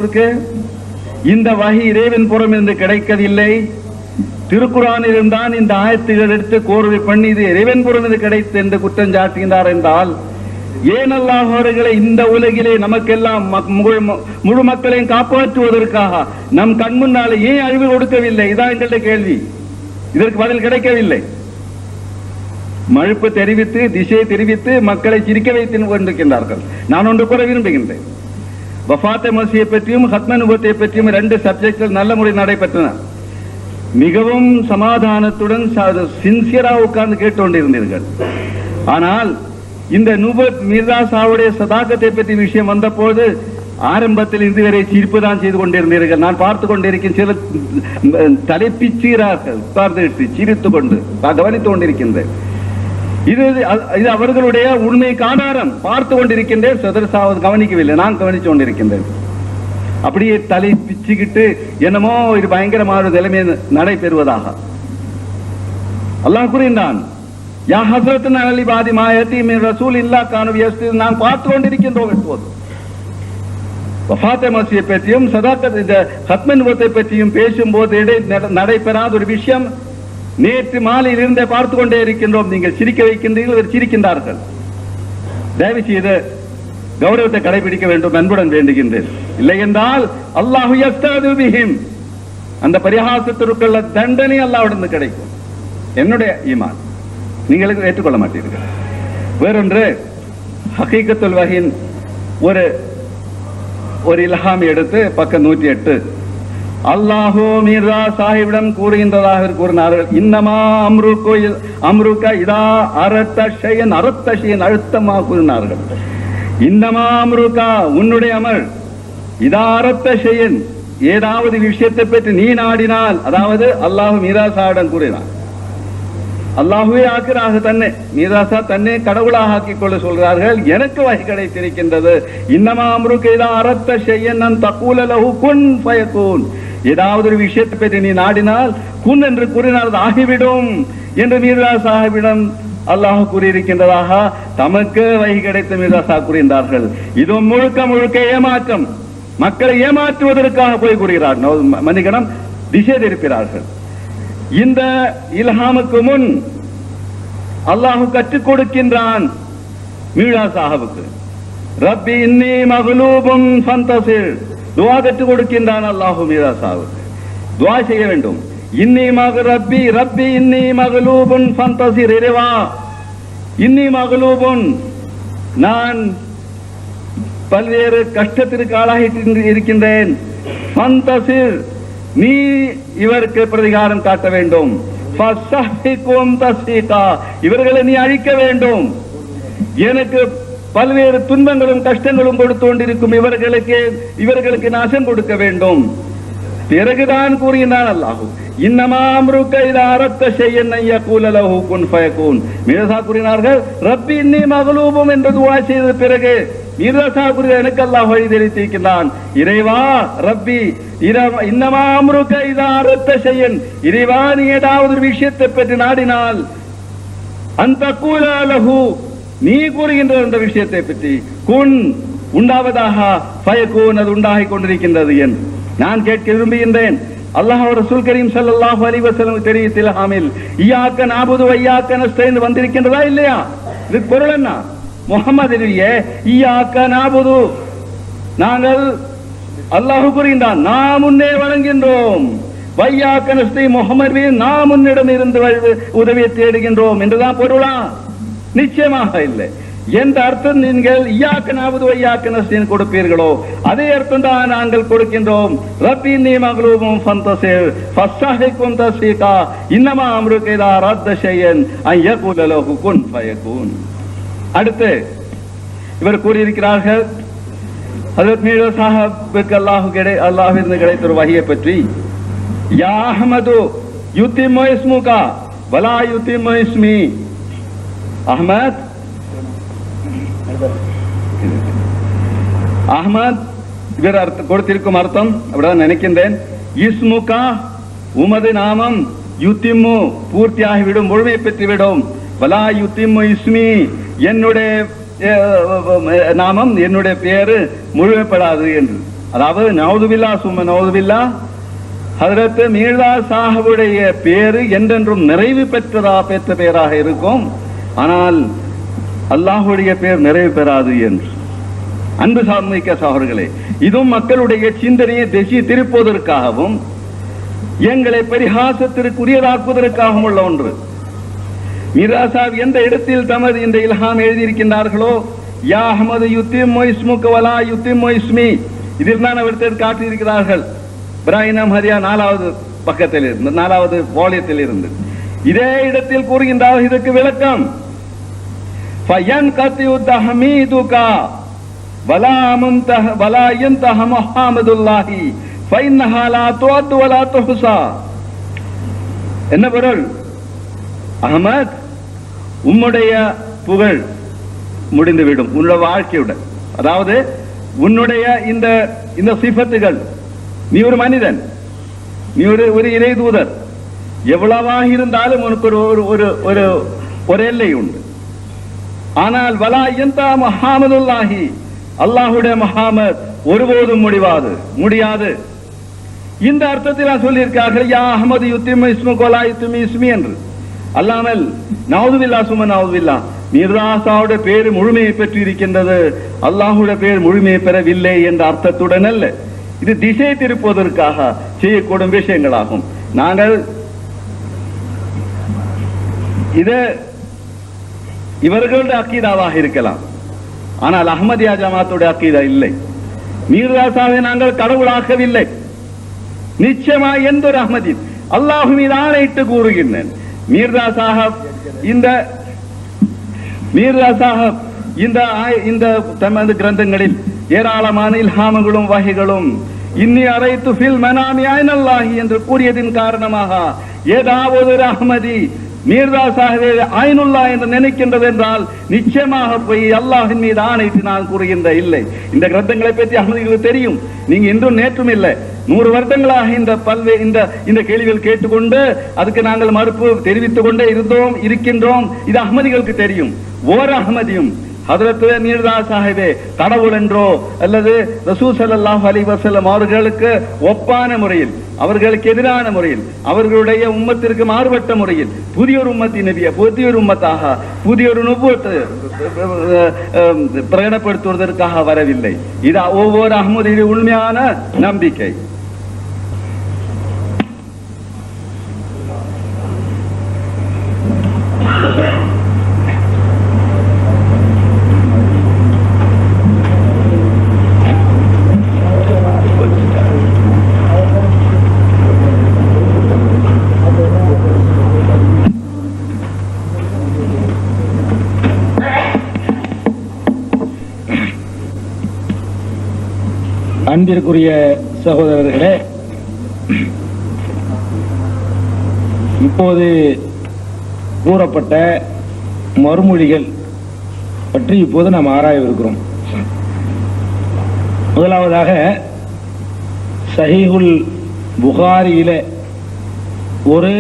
அவருக்கு இந்த வகை இறைவன் புறம் இருந்து கிடைக்கவில்லை. திருக்குரானில் தான் இந்த ஆயத்துகள் எடுத்து கோர்வை பண்ணி இது இறைவன் புறம் இது கிடைத்து என்று குற்றம் சாட்டுகின்றார் என்றால், ஏன் அல்லாஹ் அவர்களை இந்த உலகிலே நமக்கெல்லாம் முழு மக்களையும் காப்பாற்றுவதற்காக நம் கண் முன்னாலே ஏன் அழிவு கொடுக்கவில்லை? இதான் எங்களுடைய கேள்வி. இதற்கு பதில் கிடைக்கவில்லை. மழுப்பு தெரிவித்து திசை தெரிவித்து மக்களை சிரிக்க வைத்து கொண்டிருக்கின்றார்கள். நான் ஒன்று கூற விரும்புகின்றேன். வஃபாத் மஸீஹை பற்றியும் ஹத்ம நுபுவத்தை பற்றியும் 2 சப்ஜெக்ட்கள் நல்ல முறை நடைபெற்றன. மிகவும் சமாதானத்துடன் சின்சியராக உட்கார்ந்து கேட்டுக்கொண்டிருந்தீர்கள். ஆனால் இந்த நுபுவத் மிர்சா சாவுடைய சதாகத்தை பற்றி விஷயம் வந்தபோது ஆரம்பத்தில் இருந்து வரை சிரிப்பு தான் செய்து கொண்டிருந்தீர்கள். நான் பார்த்து கொண்டிருக்கிறேன். சில தலைப்பிச்சீரார்கள் உட்கார்ந்து சிரித்துக் கொண்டு கவனித்துக் கொண்டிருக்கின்றேன். இது அவர்களுடைய உண்மைக்கு ஆதாரம். பார்த்து கொண்டிருக்கின்றேன். சதரசாவது கவனிக்கவில்லை, நான் கவனித்துக் கொண்டிருக்கின்றேன். அப்படியே தலை பிச்சுக்கிட்டு என்னமோ இது பயங்கரமான நிலைமை நடைபெறுவதாக அல்லாஹ் கூறினான். யா ஹஸ்ரத்னா அலி பாதி மாயத்தி மின் ரசூல் இல்லா கானு யஸ்திர். நான் பார்த்து கொண்டிருக்கின்றோம் எப்போது வஃபாத் மஸீஹை பற்றியும் சதாகத் ஹத்ம நுபுவத்தை பற்றியும் பேசும்போது நடைபெறாத ஒரு விஷயம் நேற்று மாலையில் இருந்தே பார்த்து கொண்டே இருக்கின்றோம். நீங்கள் சிரிக்க வைக்கின்றீர்கள், சிரிக்கின்றார்கள். தயவு செய்து கௌரவத்தை கடைபிடிக்க வேண்டும், அன்புடன் வேண்டுகின்றேன். இல்லை என்றால் அல்லாஹு யஸ்தது பிஹிம், அந்த பரிகாசத்திற்குள்ள தண்டனை அல்லாஹ்விடம் கிடைக்கும். என்னுடைய ஈமான் நீங்கள் ஏற்றுக்கொள்ள மாட்டீர்கள். வேறொன்று ஹகீகத்துல் வஹீன் ஒரு இல்ஹாம் எடுத்து பக்கம் 108 அல்லாஹு மிர்சா சாஹிபிடம் கூறுகின்றதாக கூறினார்கள். இன்னமா அம்ருக இதா அரத்த ஷையன் அழுத்தமாக கூறினார்கள். இன்னமா அம்ருகா, உன்னுடைய அமல், இதா அரத்த ஷையன், ஏதாவது விஷயத்தை பற்றி நீ நாடினால், அதாவது அல்லாஹு மிர்சா சாஹிபிடம் கூறினார். அல்லாஹுவே ஆக்கிறாக தன்னை மீராசா தன்னை கடவுளாக ஆக்கிக் கொள்ள சொல்கிறார்கள். எனக்கு வகை கிடைத்திருக்கின்றது. இன்னமா அம்ருக இதா அரத்த ஷையன் அன் தகூல லஹு குன் ஃபயகூன், ஏதாவது ஒரு விஷயத்தை பற்றி நீ நாடினால் குன் என்று கூறினால் அது ஆகிவிடும் என்று மீர்சா சாஹிபிடம் அல்லாஹ் கூறியிருக்கின்றதாக தமக்கு வகை கிடைத்த மீர்சா சாஹிப் கூறுகின்றார்கள். இது முழுக்க ஏமாற்றம். மக்களை ஏமாற்றுவதற்காக போய் கூறுகிறார்கள். மன்னிக்கணும், திசை திருப்பினார்கள். இந்த இல்ஹாமுக்கு முன் அல்லாஹ் கற்றுக் கொடுக்கின்றான் மீர்சா சாஹிபுக்கு. ரப்பி இன்னி மக்லூபுன் ஃபந்தஸிர், துஆ கற்றுக் கொடுக்கின்றான் அல்லாஹ் மீர்சா சாஹிபுக்கு. துஆ செய்ய வேண்டும். ரப்பி இன்னி மக்லூபுன் ஃபந்தஸிர், இறைவா இன்னி மக்லூபுன், நான் பல்வேறு கஷ்டத்திற்கு ஆளாகி இருக்கின்றேன். ஃபந்தஸிர், நீ இவருக்கு பிரதிகாரம் காட்ட வேண்டும். இவர்களை நீ அழிக்க வேண்டும். எனக்கு பல்வேறு துன்பங்களும் கஷ்டங்களும் கொடுத்து கொண்டிருக்கும் இவர்களுக்கு நாசம் கொடுக்க வேண்டும். பிறகுதான் கூறுகின்றான் அல்லாஹு இன்னமா அம்ருக இதா அரத்த ஷையன் அன் யகூல லஹு குன் ஃபயகூன். மீர்சா கூறினார்கள் ரப்பி இன்னி மக்லூபும் என்று துஆ செய்த பிறகு மீர்சா கூறிய எனக்கு அல்லாஹ் வழி தெரிவித்திருக்கிறான். இறைவா ரப்பி இன்னமா அம்ருக இதா அரத்த ஷையன், இறைவா நீ ஏதாவது ஒரு விஷயத்தை பற்றி நாடினால் அன் தகூல லஹு, நீ கூறுகின்ற அந்த விஷயத்தை பற்றி குன் உண்டாவதாக ஃபயகூன், அது உண்டாகிக் கொண்டிருக்கின்றது என்று நான் கேட்க விரும்புகின்றேன். அல்லாஹ் ரசூல் கரீம் ஸல்லல்லாஹு அலைஹி வஸல்லம் தெரிவித்த இல்ஹாமில் இய்யாக நஅபுது வ இய்யாக நஸ்தஈன் வந்திருக்கின்றதா இல்லையா? இதுக்கு பொருள் என்ன? முஹம்மது நபியே இய்யாக நஅபுது, நாங்கள் அல்லாஹ் கூறுகின்றான் நாம் உன்னை வணங்குகின்றோம். வ இய்யாக நஸ்தஈன், முஹம்மது நாம் உன்னிடம் இருந்து உதவியை தேடுகின்றோம் என்றுதான் பொருளா? நிச்சயமாக இல்லை. எந்த அர்த்தம் நீங்கள் இய்யாக நஅபுது வ இய்யாக நஸ்தஈன் கொடுப்பீர்களோ அதே அர்த்தம் தான் நாங்கள் கொடுக்கின்றோம். ரப்பி இன்னி மக்லூபுன் ஃபந்தஸிர் ஃபஸ்ஸஹிகும் தஸ்ஸீகா இன்னமா அம்ருக இதா அரத்த ஷையன் அன் யகூல லஹு குன் ஃபயகூன். அடுத்து இவர் கூறியிருக்கிறார்கள் ஹஜ்ரத் மீர்சா சாஹிபுக்கு அல்லாஹ்விலிருந்து கிடைத்த ஒரு வஹியை பற்றி. யா அஹ்மது யுத்திம்மு இஸ்முகா வலா யுத்திம்மு இஸ்மி. அஹ்மத் இவர் கொடுத்திருக்கும் அர்த்தம் அப்படிதான் நினைக்கின்றேன். இஸ்முகா, உமது நாமம், யுத்திம்மு பூர்த்தியாகிவிடும், முழுமை பெற்றுவிடும். வலா யுத்திம்மு இஸ்மி, என்னுடைய நாமம், என்னுடைய பெயரு முழுமைப்படாது என்று அதாவது நவுதுபில்லா சும்ம நவுதுபில்லா, ஹஜ்ரத் மீர்சா சாஹிபுடைய பேரு என்றென்றும் நிறைவு பெற்ற பெயராக இருக்கும். ஆனால் அல்லாஹுடைய பேர் நிறைவு பெறாது என்று. அன்பு சார்மிக்க சகோதரர்களே, இதுவும் மக்களுடைய சிந்தனையை திசை திருப்பதற்காகவும் எங்களை பரிகாசத்திற்குரியதாக்குவதற்காகவும் உள்ள ஒன்று. மீர்சா சாஹிப் எந்த இடத்தில் தமது இந்த இல்ஹாம் எழுதியிருக்கின்றார்களோ, யா அஹ்மது யுத்திம்மு இஸ்முக வலா யுத்திம்மு இஸ்மி, இதில் தான் அவர் காட்டியிருக்கிறார்கள். இப்ராஹிம் ஹரியா 4வது பக்கத்தில் இருந்து 4வது வால்யத்தில் இருந்து இதே இடத்தில் கூறுகின்றார். இதற்கு விளக்கம், ஃபயன்கதி தஹமீதுகா வலா முன்தஹ வலா யன்தஹ முஹம்மதுல்லாஹி ஃபைன்னஹா லா துஅத்து வலா துஹ்ஸா. என்ன பொருள்? அஹ்மத், உம்முடைய புகழ் முடிந்துவிடும் உன்னுடைய வாழ்க்கையுடன். அதாவது உன்னுடைய இந்த சிஃபத்துகள், நீ ஒரு மனிதன், நீ ஒரு இறை தூதர், எவ்வளவாக இருந்தாலும் உனக்கு ஒரு எல்லை உண்டு. ஆனால் வலா யன்தா முஹம்மதுல்லாஹி, அல்லாஹுடைய முஹம்மத் ஒருபோதும் முடியாது. இந்த அர்த்தத்தில் சொல்லியிருக்கார்கள், யா அஹ்மது யுத்திம்மு இஸ்முக வலா யுத்திம்மு இஸ்மி என்று. அல்லாமல் நவுதுபில்லா சும்ம நவுதுபில்லா, மீர்சாவுடைய பேர் முழுமையை பெற்று இருக்கின்றது, அல்லாஹுடைய பேர் முழுமையை பெறவில்லை என்ற அர்த்தத்துடன் அல்ல. இது திசை திருப்பதற்காக செய்யக்கூடும் விஷயங்களாகும். நாங்கள் இது இவர்களுடைய அக்கீதாவாக இருக்கலாம், ஆனால் அஹ்மதியா ஜமாத்துடைய அக்கீதா இல்லை. மீர்சா சாஹிபை நாங்கள் கடவுளாக்கவில்லை. நிச்சயமாக எந்த ஒரு அஹ்மதி அல்லாஹ் மீது ஆணையிட்டு கூறுகின்றேன், மீர்சா சாஹிப் இந்த தமது கிரந்தங்களில் ஏராளமான இல்ஹாம்களும் வகைகளும் இன்னி அரைத்து ஃபில் மனாமி ஐனல்லாஹி என்று கூறியதின் காரணமாக ஏதாவது ஒரு அஹ்மதி மீர்சா சாஹிபை ஐனுல்லா என்று நினைக்கின்றது என்றால் நிச்சயமாக போய் அல்லாஹின் மீது ஆணைத்து நான் கூறுகின்ற இல்லை. இந்த கிரந்தங்களை பற்றி அஹ்மதிகளுக்கு தெரியும். நீங்க இன்றும் நேற்றும் இல்லை, 100 வருடங்களாக இந்த கேள்விகள் கேட்டுக்கொண்டு அதுக்கு நாங்கள் மறுப்பு தெரிவித்துக் கொண்டே இருக்கின்றோம். இது அஹ்மதிகளுக்கு தெரியும். ஓர் அஹ்மதியும் ஹஜ்ரத் மீர்சா சாஹிபே கடவுள் என்றோ அல்லது ரசூல் ஸல்லல்லாஹு அலைஹி வஸல்லம் அவர்களுக்கு ஒப்பான முறையில், அவர்களுக்கு எதிரான முறையில், அவர்களுடைய உம்மத்திற்கு மாறுபட்ட முறையில் புதியொரு உம்மத்தின் நபியா, புதியொரு உம்மத்தாக, புதியொரு நுபுவத்தை பிரகடப்படுத்துவதற்காக வரவில்லை. இது ஒவ்வொரு அஹ்மதியுடைய உண்மையான நம்பிக்கை. அன்பிற்குரிய சகோதரர்களே, இப்போது கூறப்பட்ட மறுமொழிகள் பற்றி இப்போது நாம் ஆராயவிருக்கிறோம். முதலாவதாக சஹீஹுல் புகாரியிலே ஒரு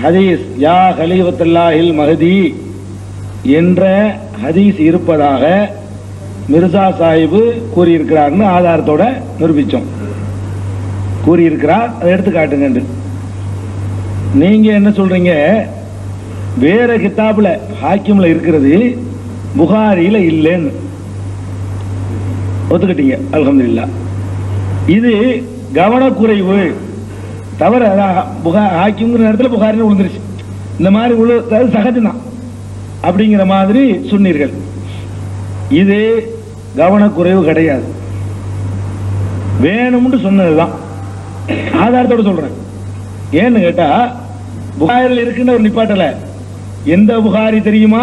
ஹதீஸ், யா கலீஃபத்துல்லாஹில் மஹதி என்ற ஹதீஸ் இருப்பதாக மிர்சா சாஹிபு கூறியிருக்கிறார்னு ஆதாரத்தோட நிரூபித்தோம். கூறியிருக்கிறார், அதை எடுத்து காட்டுங்க. நீங்க என்ன சொல்றீங்க? வேற கிதாபுல ஹாக்கிம்ல இருக்கிறது, புகாரியில இல்லைன்னு ஒத்துக்கிட்டீங்க. அல்ஹம்துலில்லாஹ். இது கவனக்குறைவு, தவறு. ஹாக்கிம்ங்கிற நேரத்தில் புகாரின்னு விழுந்துருச்சு. இந்த மாதிரி சகஜம்தான் அப்படிங்கிற மாதிரி சொன்னீர்கள். இது கவனக்குறைவு கிடையாது, வேணும்னு சொன்னதுதான். ஆதாரத்தோட சொல்றேன். ஏன்னு கேட்டா, புகாரில் இருக்கின்ற ஒரு நிப்பாட்டல எந்த புகாரி தெரியுமா?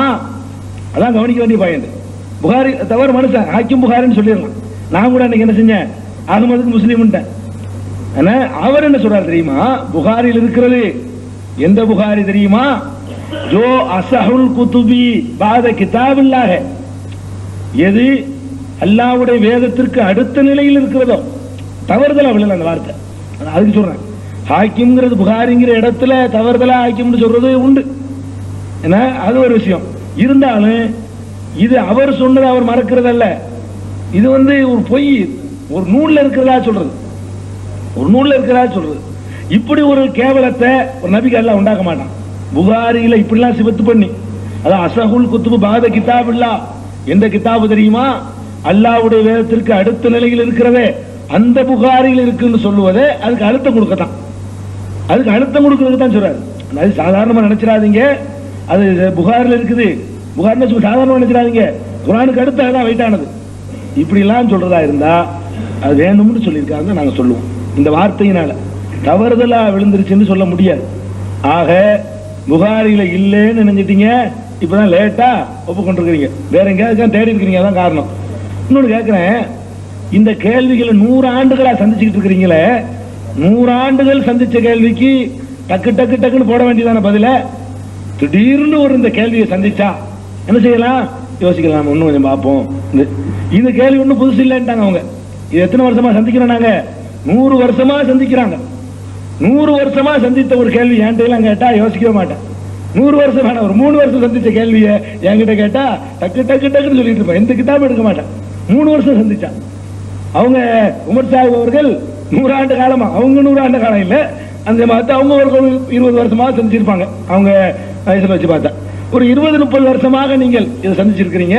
அதான் கவனிக்க வேண்டிய பாயிண்ட். புகாரி தவறு மனுஷன் ஹாக்கிம் புகாரின்னு சொல்லிடலாம். நான் கூட அன்னைக்கு என்ன செஞ்சேன், அகமதுக்கு முஸ்லீம். அவர் என்ன சொல்றாரு தெரியுமா? புகாரில் இருக்கிறது எந்த புகாரி தெரியுமா? ஜோ அஸஹுல் குதுபி பாத கிதாபில்லாஹ், எது அல்லாஹ்வுடைய வேதத்திற்கு அடுத்த நிலையில் இருக்கிறதோ. தவறுதலா விழல அந்த வார்த்தை, அதுக்கு சொல்றேன். ஹாக்கிம்ங்கிறது புகாரிங்கிற இடத்துல தவறுதலா ஹாக்கிம்னு சொல்றது உண்டு, ஏன்னா அது ஒரு விஷயம். இருந்தாலும் இது அவர் சொன்னது அவர் மறக்கிறது அல்ல. இது ஒரு பொய், ஒரு நூல்ல இருக்கிறதா சொல்றது, ஒரு நூல்ல இருக்கிறதா சொல்றது. இப்படி ஒரு கேவலத்தை ஒரு நபிக்கு அல்லாஹ் உண்டாக்க மாட்டான். புகாரியில இப்படிலாம் சிவத்து பண்ணி, அதான் அசகுல் குத்துபு பாத கிதாப் இல்லா எந்த கிதாபு தெரியுமா? அல்லாஹ்வுடைய வேதத்திற்கு அடுத்த நிலையில் இருக்கிறதே அந்த புகாரியில் இருக்குன்னு சொல்லுவதே அதுக்கு அழுத்தம் கொடுக்கத்தான், அதுக்கு அழுத்தம் கொடுக்கறதுக்கு தான் சொல்றாரு. அது சாதாரணமா நினைச்சிடாதீங்க, அது புகாரில் இருக்குது, புகார்னு சாதாரணமா நினைச்சிடாதீங்க, குர்ஆனுக்கு அடுத்து அதான் வெயிட்டானது. இப்படி எல்லாம் சொல்றதா இருந்தா அது வேணும்னு சொல்லியிருக்காங்க. நாங்க சொல்லுவோம் இந்த வார்த்தையினால தவறுதலா விழுந்துருச்சுன்னு சொல்ல முடியாது. ஆக புகாரில இல்லைன்னு நினைச்சிட்டீங்க, இப்பதான் லேட்டா ஒப்புக்கொண்டிருக்கிறீங்க, வேற எங்கேயாவது தேடி இருக்கிறீங்க, அதான் காரணம். இன்னொன்னு கேட்கிறேன், இந்த கேள்விகளை 100 ஆண்டுகளா சந்திச்சுக்கிட்டு இருக்கிறீங்களே, 100 ஆண்டுகள் சந்திச்ச கேள்விக்கு டக்கு டக்கு டக்குன்னு போட வேண்டியதான பதில திடீர்னு ஒரு இந்த கேள்வியை சந்திச்சா என்ன செய்யலாம்? யோசிக்கலாம், இன்னும் கொஞ்சம் பார்ப்போம். இந்த கேள்வி ஒன்றும் புதுசு இல்லைன்ட்டாங்க அவங்க. இது எத்தனை வருஷமா சந்திக்கிறோம் நாங்க? 100 வருஷமா சந்திக்கிறாங்க. 100 வருஷமா சந்தித்த ஒரு கேள்வி என்கிட்ட எல்லாம் கேட்டா யோசிக்கவே மாட்டேன். 100 வருஷம் வேணாம், ஒரு 3 வருஷம் சந்திச்ச கேள்வியை என்கிட்ட கேட்டா டக்கு டக்கு டக்குன்னு சொல்லிட்டு இருப்பேன், எந்த கிதாபும் எடுக்க மாட்டேன். 3 வருஷம் சந்திச்சா அவங்க உமர் சாஹிப் அவர்கள் 100 ஆண்டு காலமா, அவங்க 100 ஆண்டு காலம் இல்ல, அந்த மாதிரி அவங்க ஒரு 20 வருஷமா சந்திச்சிருப்பாங்க. அவங்க வயசுல வச்சு பார்த்தா ஒரு 20-30 வருஷமாக நீங்கள் இதை சந்திச்சிருக்கிறீங்க.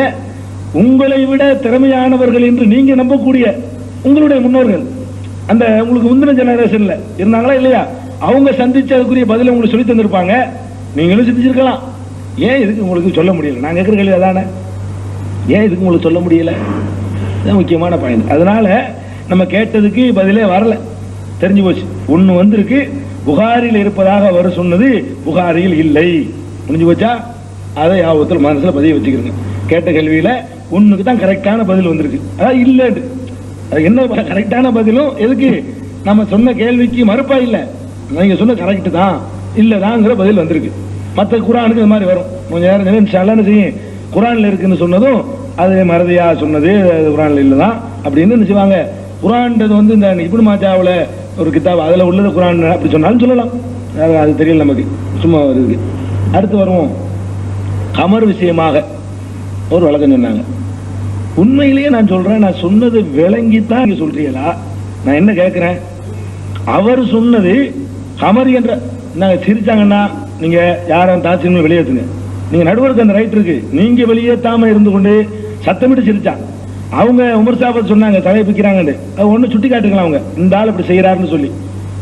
உங்களை விட திறமையானவர்கள் என்று நீங்க நம்பக்கூடிய உங்களுடைய முன்னோர்கள் அந்த உங்களுக்கு முந்தின ஜெனரேஷன்ல இருந்தாங்களா இல்லையா? அவங்க சந்திச்சதுக்குரிய பதில உங்களுக்கு சொல்லி தந்திருப்பாங்க, நீங்களும் சிந்திச்சிருக்கலாம். ஏன் இதுக்கு உங்களுக்கு சொல்ல முடியல? நான் கேட்கிற கேள்வி அதானே, ஏன் இதுக்கு உங்களுக்கு சொல்ல முடியல? முக்கியமான பாயிண்ட். அதனால நம்ம கேட்டதுக்கு பதிலே வரல, தெரிஞ்சு போச்சு. ஒண்ணு வந்திருக்கு, புகாரில் இருப்பதாக அவர் சொன்னது புகாரியில் இல்லை, முடிஞ்சு போச்சா? அதை யாபத்தில் மனசுல பதிய வச்சுக்கிறீங்க. கேட்ட கேள்வியில ஒண்ணுக்கு தான் கரெக்டான பதில் வந்திருக்கு, அதான் இல்லைன்னு. அது என்ன கரெக்டான பதிலும் எதுக்கு? நம்ம சொன்ன கேள்விக்கு மறுப்பா இல்ல, நீங்க சொன்ன கரெக்ட் தான் இல்லதாங்கிற பதில் வந்திருக்கு. மற்ற குர்ஆனுக்கு இது மாதிரி வரும். கொஞ்ச நேரம் இன்ஷாஅல்லாஹ் செய்யும், குர்ஆன்ல இருக்குன்னு சொன்னதும் அது மறதியா சொன்னது குர்ஆன்ல இல்லதான் அப்படின்னு நினைச்சுவாங்க. குர்ஆன்றது வந்து இந்த இப்னு மாஜாவுல ஒரு கிதாப், அதுல உள்ளது குர்ஆன் அப்படி சொன்னாலும் சொல்லலாம், அது தெரியல நமக்கு, சும்மா இருக்கு. அடுத்து வருவோம். கமர் விஷயமாக ஒரு வழக்கம் சொன்னாங்க. உண்மையிலேயே நான் சொல்றேன், நான் சொன்னது விளங்கித்தான் நீங்க சொல்றீங்களா? நான் என்ன கேட்கிறேன், அவர் சொன்னது கமர் என்ற நாங்க சிரிச்சாங்கன்னா நீங்க யாரும் தாட்சியங்களும் வெளியேற்றுங்க. நீங்க நடுவருக்கு அந்த ரைட் இருக்கு, நீங்க வெளியேற்றாம இருந்து கொண்டு சத்தமிட்டு சிரிச்சாங்க. அவங்க உமர் சாஹிப் சொன்னாங்க தலையை பிக்கிறாங்கன்னு, ஒண்ணு சுட்டி காட்டுக்கலாம் அவங்க, இந்த ஆள் இப்படி செய்யறாருன்னு சொல்லி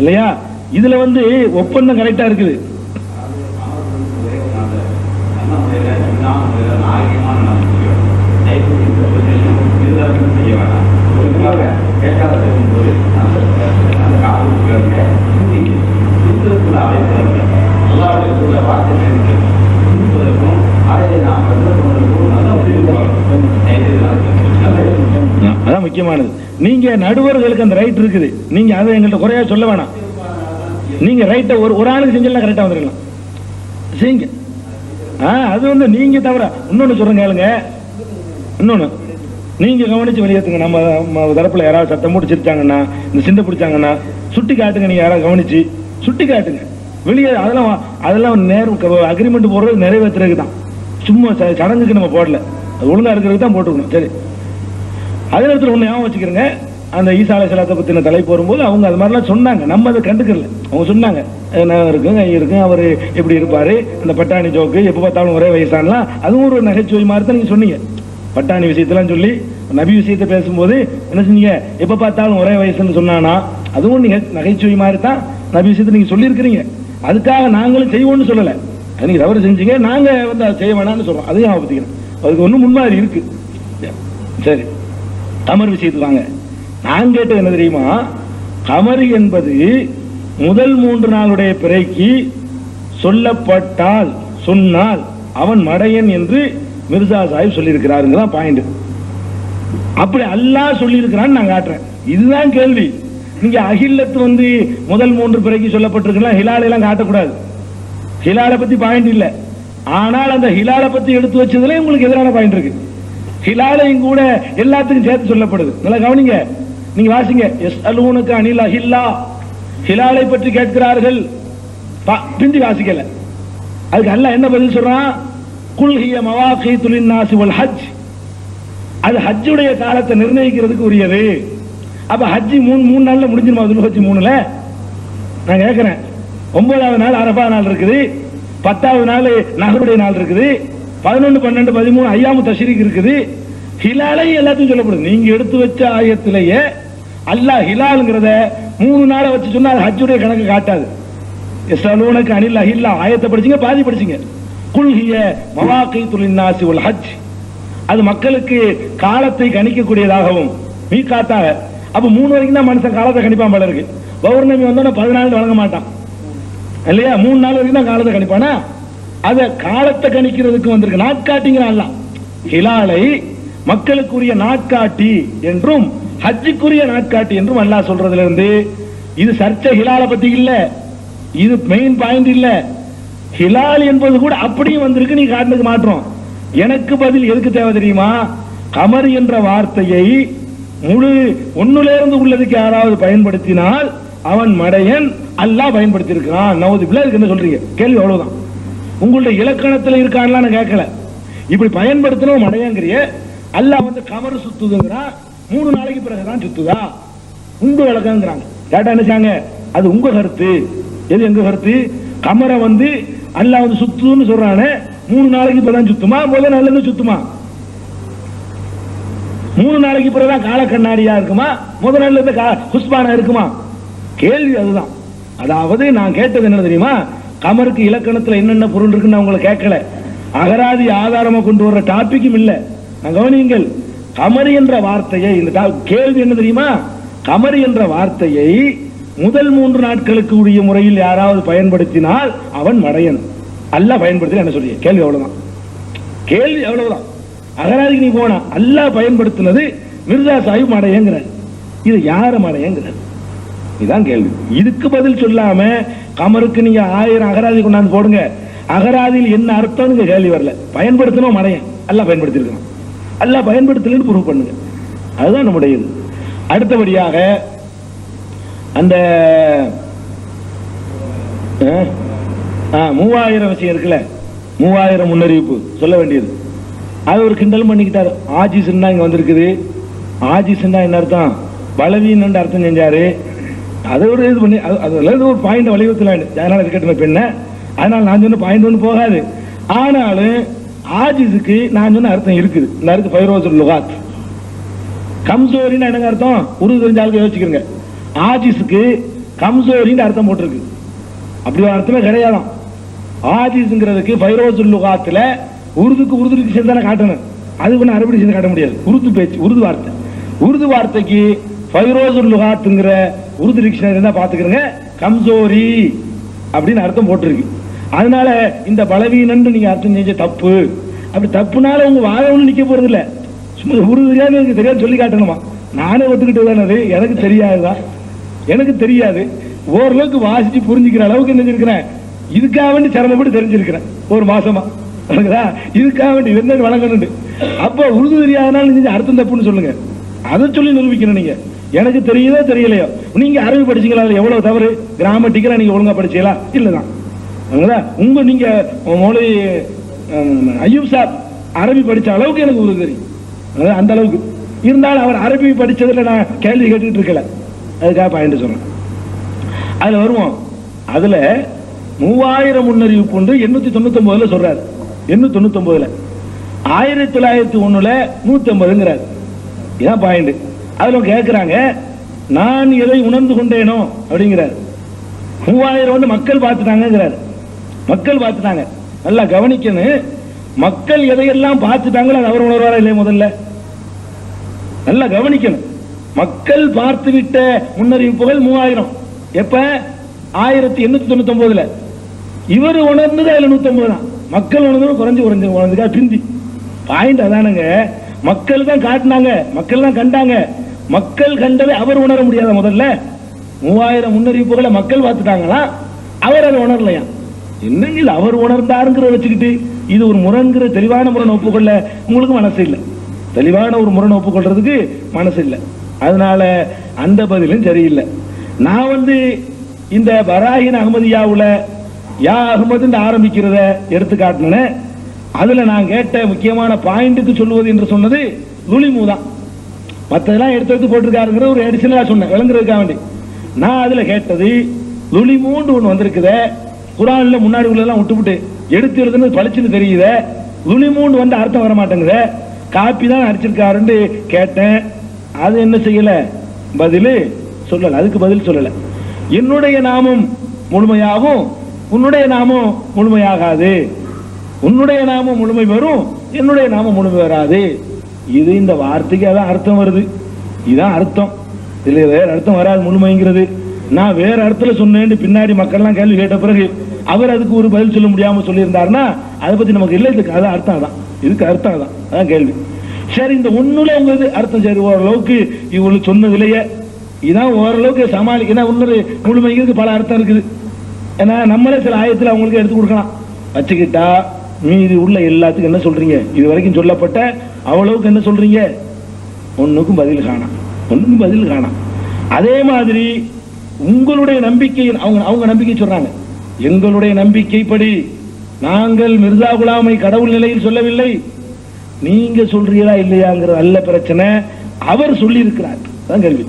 இல்லையா? இதுல வந்து ஒப்பந்தம் கரெக்டா இருக்குது. அதான் முக்கியமானது. நீங்க நடுவர்களுக்கு அந்த ரைட் இருக்குது, நீங்க அதை எங்கள்கிட்ட குறையா சொல்ல வேணாம். நீங்க ரைட்டை ஒரு ஆளுக்கு செஞ்சா கரெக்டா வந்துருக்கலாம், செய்யுங்க. அது வந்து நீங்க தவிர இன்னொன்னு சொல்றேன் கேளுங்க, இன்னொன்னு நீங்க கவனிச்சு வெளியேற்றுங்க. நம்ம தரப்புல யாராவது சத்தம் போட்டு சிரிச்சாங்கன்னா, இந்த சிண்டை பிடிச்சாங்கன்னா சுட்டி காட்டுங்க. நீங்க யாராவது கவனிச்சு சுட்டி காட்டுங்க வெளியே. அதெல்லாம் நேரம் அக்ரிமெண்ட் போடுறது நிறைவேற்றுறதுக்கு தான், சும்மா சடங்குக்கு நம்ம போடல, அது ஒழுங்கா இருக்கிறதுக்கு தான் போட்டுக்கணும். சரி, அதே நேரத்தில் ஒன்று ஞாபகம் வச்சுக்கிறேங்க, அந்த ஈசா அலைஹிஸ்ஸலாத்தை பற்றின தலைப்பு வரும்போது அவங்க அது மாதிரிலாம் சொன்னாங்க, நம்ம அதை கண்டுக்கல. அவங்க சொன்னாங்க இருக்கும் கை இருக்கும், அவர் எப்படி இருப்பாரு, அந்த பட்டாணி ஜோக்கு எப்போ பார்த்தாலும் ஒரே வயசானலாம், அதுவும் ஒரு நகைச்சுவை மாதிரி தான் நீங்க சொன்னீங்க. பட்டாணி விஷயத்தெல்லாம் சொல்லி நபி விஷயத்தை பேசும்போது என்ன செஞ்சீங்க, எப்போ பார்த்தாலும் ஒரே வயசுன்னு சொன்னானா, அதுவும் நீங்க நகைச்சுவை மாதிரி தான் நபி விஷயத்தை நீங்க சொல்லியிருக்கிறீங்க. அதுக்காக நாங்களும் செய்வோம்னு சொல்லலை, அது நீங்க தவறு செஞ்சீங்க, நாங்க வந்து அதை செய்ய வேணாம்னு சொல்றோம். அதையும் ஆபத்துக்கிறேன், அதுக்கு ஒன்றும் முன்மாதிரி இருக்கு. சரி, கமர் விஷயத்துக்கு வாங்க. நான் கேட்டது என்ன தெரியுமா, கமர் என்பது முதல் 3 நாளுடைய பிறைக்கு சொல்லப்பட்டால் சொன்னால் அவன் மடையன் என்று மிர்சா சாஹிப் சொல்லியிருக்கிறாருங்க தான் பாயிண்ட். அப்படி அல்லாஹ் சொல்லியிருக்கிறான்னு நான் காட்டுறேன், இதுதான் கேள்வி. நீங்க அகில்லத்து வந்து முதல் 3 பிறைக்கு சொல்லப்பட்டிருக்கலாம், ஹிலாலை எல்லாம் காட்டக்கூடாது. ஹிலாலை பத்தி பாயிண்ட் இல்ல, ஆனால் அந்த ஹிலாலை பத்தி எடுத்து வச்சதுல உங்களுக்கு எதிரான பாயிண்ட் இருக்கு. ஹிலாலையும் கூட எல்லாத்துக்கும் சேர்த்து சொல்லப்படுது. நல்லா கவனிங்க, நீங்க வாசிங்க. யஸ்அலூனக அனில் அஹில்லா, ஹிலாலை பற்றி கேட்கிறார்கள், பிந்தி வாசிக்கல. அதுக்கு அல்லாஹ் என்ன பதில் சொல்றான், குல் ஹிய மவாகீது லின்னாஸி வல் ஹஜ், அது ஹஜ்ஜுடைய காலத்தை நிர்ணயிக்கிறதுக்கு உரியது. அப்ப ஹஜ்ஜி மூணு நாள்ல முடிஞ்சிருமா? துல்ஹஜ் 3ல நான் கேட்கிறேன். 9வது நாள் அரஃபா நாள் இருக்குது, 10வது நாள் நஹருடைய நாள் இருக்குது, 11, 12, 13 ஐயாமு தஷ்ரீக் இருக்குது. ஹிலாலை எல்லாத்தையும் சொல்லப்படுது. நீங்க எடுத்து வச்ச ஆயத்திலேயே அல்லாஹ் ஹிலால்ங்கிறத 3 நாளை வச்சு சொன்னா அது ஹஜ்ஜுடைய கணக்கு காட்டாது. எஸ்அலூனக அனில் அஹில்லா ஆயத்தை படிச்சீங்க, பாதி படிச்சீங்க. குல் ஹிய மவாகீது லின்னாஸி வல் ஹஜ், அது மக்களுக்கு காலத்தை கணிக்கக்கூடியதாகவும் மீகாத்தாக. அப்ப 3 வரைக்கும் தான் மனுஷன் காலத்தை கணிப்பான். போல இருக்கு பௌர்ணமி வந்தோன்னா 14 வழங்க மாட்டான் இல்லையா? 3 நாள் வரைக்கும் தான் காலத்தை கணிப்பானா? அத காலத்தை கணிக்கிறதுக்கு வந்திருக்கு. நாட்காட்டிங்கிறான் ஹிலாலை மக்களுக்குரிய நாட்காட்டி என்றும் ஹஜ்ஜுக்குரிய நாட்காட்டி என்றும் அல்லாஹ் சொல்றதுல இருந்து இது சர்ச்சை ஹிலாலை பத்தி இல்ல, இது மெயின் பாயிண்ட் இல்ல. ஹிலால் என்பது கூட அப்படியும் வந்திருக்கு, நீ காட்டுக்கு மாற்றோம். எனக்கு பதில் எதுக்கு தேவை தெரியுமா? கமர் என்ற வார்த்தையை முழு ஒன்னுல இருந்து உள்ளதுக்கு யாராவது பயன்படுத்தினால் அவன் மடையன். அல்லாஹ் பயன்படுத்தி இருக்கிறான். நவுதுபில்லாஹ் இதுக்கு என்ன சொல்றீங்க? கேள்வி அவ்வளவுதான். உங்களுடைய இலக்கணத்தில் இருக்கான்லாம் நான் கேட்கல. இப்படி பயன்படுத்தணும் மடையங்கிறிய. அல்லாஹ் வந்து கமர் சுத்துதுங்கிறான், 3 நாளைக்கு பிறகுதான் சுத்துதா? உங்க விளக்கங்கிறாங்க. கேட்டா நினைச்சாங்க அது உங்க கருத்து. எது எங்க கருத்து? கமரை வந்து அல்லாஹ் வந்து சுத்துன்னு சொல்றானே, 3 நாளைக்கு பிறகுதான் சுத்துமா? முதல் நாள்ல இருந்து சுத்துமா? 3 நாளைக்கு பிறகுதான் கால கண்ணாடியா இருக்குமா? முதல் நாள்ல இருந்து குஸ்பானா இருக்குமா? கேள்வி அதுதான். அதாவது நான் கேட்டது என்ன தெரியுமா? கமருக்கு இலக்கணத்துல என்னென்ன பொருள் இருக்குன்னு நான் உங்களை கேட்கல. அகராதி ஆதாரமா கொண்டு வர்ற டாபிக்கும் இல்ல. நான் கவனியுங்கள். கமர் என்ற வார்த்தையை, இந்த கேள்வி என்ன தெரியுமா? கமர் என்ற வார்த்தையை முதல் 3 நாட்களுக்கு உரிய முறையில் யாராவது பயன்படுத்தினால் அவன் மடையன். அல்லாஹ் பயன்படுத்தி என்ன சொல்றீங்க? கேள்வி அவ்வளவுதான். கேள்வி அவ்வளவுதான். அகராதிக்கு நீ போனா அல்லாஹ் பயன்படுத்தினது மிர்சா சாஹிப் மடையங்கிறார். இது யார மடையங்கிறார்? இதுதான் கேள்வி. இதுக்கு பதில் சொல்லாம கமருக்கு நீங்க 1000 அகராதி கொண்டாந்து போடுங்க. அகராதியில் என்ன அர்த்தம் கேள்வி வரல. பயன்படுத்தணும் மடையன். அல்லாஹ் பயன்படுத்தி இருக்கணும். அல்லாஹ் பயன்படுத்தலன்னு ப்ரூவ் பண்ணுங்க. அதுதான் நம்முடைய இது. அடுத்தபடியாக அந்த 3000 விஷயம் இருக்குல்ல, 3000 முன்னறிவிப்பு சொல்ல வேண்டியது. அது ஒரு கிண்டல் பண்ணிக்கிட்டாரு. ஆஜிஸ்ன்னா இங்க வந்திருக்குது. ஆஜிஸ்ன்னா என்ன அர்த்தம்? பலவீனன்னு அர்த்தம் செஞ்சாரு. அதை ஒரு இது பண்ணி அதுல ஒரு பாயிண்ட் வலியுறுத்தல. அதனால இருக்கட்டும் பெண்ண. அதனால நான் சொன்ன பாயிண்ட் ஒன்று போகாது. ஆனாலும் ஆஜிஸுக்கு நான் சொன்ன அர்த்தம் இருக்குது. இந்த அர்த்தம் ஃபைரோசுல் லுகாத். கம்சோரின்னு எனக்கு அர்த்தம் உருது தெரிஞ்சாலும் யோசிக்கிறேங்க. ஆஜிஸுக்கு கம்சோரின்னு அர்த்தம் போட்டிருக்கு. அப்படி ஒரு அர்த்தமே கிடையாதான். ஆஜிஸ்ங்கிறதுக்கு ஃபைரோசுல் லுகாத்துல உருதுக்கு சேர்ந்து தானே காட்டணும். அது ஒன்று அரபி சேர்ந்து காட்ட முடியாது. உருது பேச்சு, உருது வார்த்தை. உருது வார்த்தைக்கு ஃபைரோசுல் லுகாத்துங்கிற உருது டிக்ஷனரி தான் பாத்துக்கிறேங்க. கம்சோரி அப்படின்னு அர்த்தம் போட்டிருக்கு. அதனால இந்த பலவீனன் நீங்க அர்த்தம் செஞ்ச தப்பு. அப்படி தப்புனால உங்க வாழ ஒண்ணு நிக்க போறது இல்ல. சும்மா உருதுரியான்னு எனக்கு தெரியாது சொல்லி காட்டணுமா? நானே ஒத்துக்கிட்டு தானே. அது எனக்கு தெரியாதுதான். எனக்கு தெரியாது. ஓரளவுக்கு வாசிச்சு புரிஞ்சுக்கிற அளவுக்கு நினைச்சிருக்கிறேன். இதுக்காக வேண்டி சிரமப்பட்டு தெரிஞ்சிருக்கிறேன் ஒரு மாசமா. இதுக்காக வேண்டி என்ன வழங்கணும். அப்ப உருது தெரியாதனால நீங்க அர்த்தம் தப்புன்னு சொல்லுங்க. அதை சொல்லி நிரூபிக்கணும். நீங்க எனக்கு தெரியுதோ தெரியலையோ, நீங்க அரபி படிச்சீங்களா? எவ்வளவு தவறு? கிராமட்டிக்கலா நீங்க ஒழுங்கா படிச்சீங்களா? இல்லதான். உங்க நீங்க மௌலவி அய்யூப் சாப் அரபி படிச்ச அளவுக்கு எனக்கு உருது தெரியும். அந்த அளவுக்கு இருந்தாலும் அவர் அரபி படிச்சதுல நான் கேள்வி கேட்டுட்டு இருக்கல. அதுக்காக பாயிண்ட் சொல்றேன். அதுல வருவோம். அதுல 3000 முன்னறிவிப்பு ஒன்று 899 சொல்றாரு. 899 1901 150ங்கிறார். இதான் பாயிண்ட். அதுல கேட்கிறாங்க நான் எதை உணர்ந்து கொண்டேனோ அப்படிங்கிறார். 3000 வந்து மக்கள் பார்த்துட்டாங்கிறார். மக்கள் பார்த்துட்டாங்க. நல்லா கவனிக்கணும். மக்கள் எதையெல்லாம் பார்த்துட்டாங்களோ அது அவர் உணர்வாரா இல்லையா? முதல்ல நல்லா கவனிக்கணும். மக்கள் பார்த்து விட்ட முன்னறிவிப்புகள் 3000. எப்ப? 1899. இவர் உணர்ந்தது அதுல 150 தான். மக்கள் உணர்ந்து குறைஞ்சு பிந்தி. பாயிண்ட் அதானுங்க. மக்கள் தான் காட்டினாங்க, மக்கள் தான் கண்டாங்க. மக்கள் கண்டதை அவர் உணர முடியாத. முதல்ல 3000 முன்னறிவிப்புகளை மக்கள் பார்த்துட்டாங்களா, அவர் அதை உணரலையா? என்னங்க இது அவர் உணர்ந்தாருங்கிற வச்சுக்கிட்டு இது ஒரு முரண்கிற தெளிவான முரண் ஒப்புக்கொள்ள உங்களுக்கு மனசு இல்லை. தெளிவான ஒரு முரண் ஒப்புக்கொள்றதுக்கு மனசு இல்லை. அதனால அந்த பதிலும் சரியில்லை. நான் வந்து இந்த பராஹின் அஹ்மதியாவுல யா அஹ்மது ஆரம்பிக்கிறத எடுத்து காட்டினேன். அதுல நான் கேட்ட முக்கியமான பாயிண்ட்டுக்கு சொல்லுவது என்று சொன்னது துலிமு தான். மற்றதெல்லாம் எடுத்து போட்டிருக்காருங்கிற ஒரு அடிஷனலா சொன்னேன் விளங்குறதுக்காக வேண்டி. நான் அதுல கேட்டது லுலிமூண்டு ஒண்ணு வந்திருக்குத குரான்ல முன்னாடி உள்ளதெல்லாம் விட்டுவிட்டு எடுத்து எழுதுன்னு பளிச்சுன்னு தெரியுத லுலிமூண்டு வந்து அர்த்தம் வர மாட்டேங்குத காப்பி தான் அடிச்சிருக்காருன்னு கேட்டேன். அது என்ன செய்யல, பதில் சொல்லல. அதுக்கு பதில் சொல்லல. என்னுடைய நாமம் முழுமையாகும், உன்னுடைய நாமம் முழுமையாகாது. உன்னுடைய நாமம் முழுமை வரும், என்னுடைய நாமம் முழுமை வராது. இது இந்த வார்த்தைக்கு அதான் அர்த்தம் வருது. இதுதான் அர்த்தம். இதுல வேற அர்த்தம் வராது முழுமைங்கிறது. நான் வேற அர்த்தத்துல சொன்னேன்னு பின்னாடி மக்கள்லாம் கேள்வி கேட்ட பிறகு அவர் அதுக்கு ஒரு பதில் சொல்ல முடியாம சொல்லியிருந்தாருன்னா அதை பத்தி நமக்கு இல்லை. இதுக்கு அதான் அர்த்தம் தான், இதுக்கு அர்த்தம் தான், அதான் கேள்வி. சரி, இந்த ஒண்ணுல உங்களுக்கு அர்த்தம் சரி ஓரளவுக்கு இவங்களுக்கு சொன்னதுலயே இதான் ஓரளவுக்கு சமாளிக்க. ஏன்னா இன்னொரு முழுமைக்கு பல அர்த்தம் இருக்குது. ஏன்னா நம்மளே சில ஆயத்தில் அவங்களுக்கு எடுத்து கொடுக்கலாம் வச்சுக்கிட்டா மீதி உள்ள எல்லாத்துக்கும் என்ன சொல்றீங்க, இது வரைக்கும் சொல்லப்பட்ட அவ்வளவுக்கு என்ன சொல்றீங்க, ஒண்ணுக்கும் பதில் காணாம், ஒண்ணுக்கும் பதில் காணாம். அதே மாதிரி உங்களுடைய நம்பிக்கை அவங்க நம்பிக்கை சொல்றாங்க. எங்களுடைய நம்பிக்கைப்படி நாங்கள் மிர்சா குலாமை கடவுள் நிலையில் சொல்லவில்லை, நீங்க சொல்றீங்களா இல்லையாங்கிற அல்ல பிரச்சனை. அவர் சொல்லி இருக்கிறார், அதான் கேள்வி.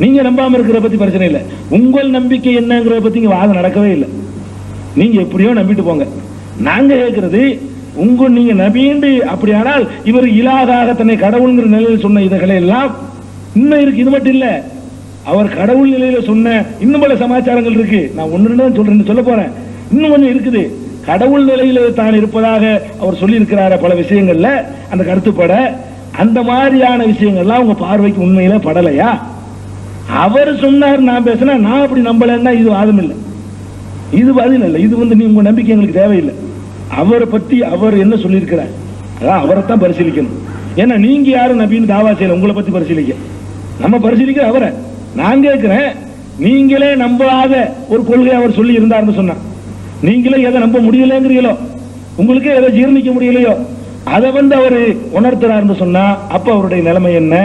நீங்க நம்பாம இருக்கிற பத்தி பிரச்சனை இல்லை. உங்கள் நம்பிக்கை என்னங்கிற பத்தி இங்க வாதம் நடக்கவே இல்லை. நீங்க எப்படியோ நம்பிட்டு போங்க. நாங்க கேட்கிறது நீங்க நபீண்டு அப்படியானால் இவர் இலாகாக தன்னை கடவுள்ங்கிற நிலையில் சொன்ன இதுகளை எல்லாம் இன்னும் இருக்கு. இது மட்டும் இல்ல, அவர் கடவுள் நிலையில சொன்ன இன்னும் பல சமாச்சாரங்கள் இருக்கு. நான் ஒன்னு ரெண்டு சொல்றேன், சொல்ல போறேன். இன்னும் கொஞ்சம் இருக்குது. கடவுள் நிலையில தான் இருப்பதாக அவர் சொல்லி இருக்கிறார பல விஷயங்கள்ல அந்த கருத்துப்பட அந்த மாதிரியான விஷயங்கள்லாம் உங்க பார்வைக்கு உண்மையில படலையா? அவர் சொன்னார், நான் பேசினா நான் அப்படி நம்பலன்னா இது வாதம் இல்லை, இது பதில் இல்லை. இது நீ உங்க நம்பிக்கை எங்களுக்கு தேவையில்லை. அவரை பத்தி அவர் என்ன சொல்லியிருக்கிறார் அதான் அவரை தான் பரிசீலிக்கணும். ஏன்னா நீங்க யாரும் நபின்னு தாவா செய்யல, உங்களை பத்தி பரிசீலிக்க. நம்ம பரிசீலிக்க அவரை. நான் கேட்கிறேன், நீங்களே நம்பாத ஒரு கொள்கை அவர் சொல்லி இருந்தார்னு சொன்னா நீங்களே எதை நம்ப முடியலங்கிறீங்களோ, உங்களுக்கே எதை ஜீர்ணிக்க முடியலையோ அதை அவரு உணர்த்துறாருன்னு சொன்னா அப்ப அவருடைய நிலைமை என்ன?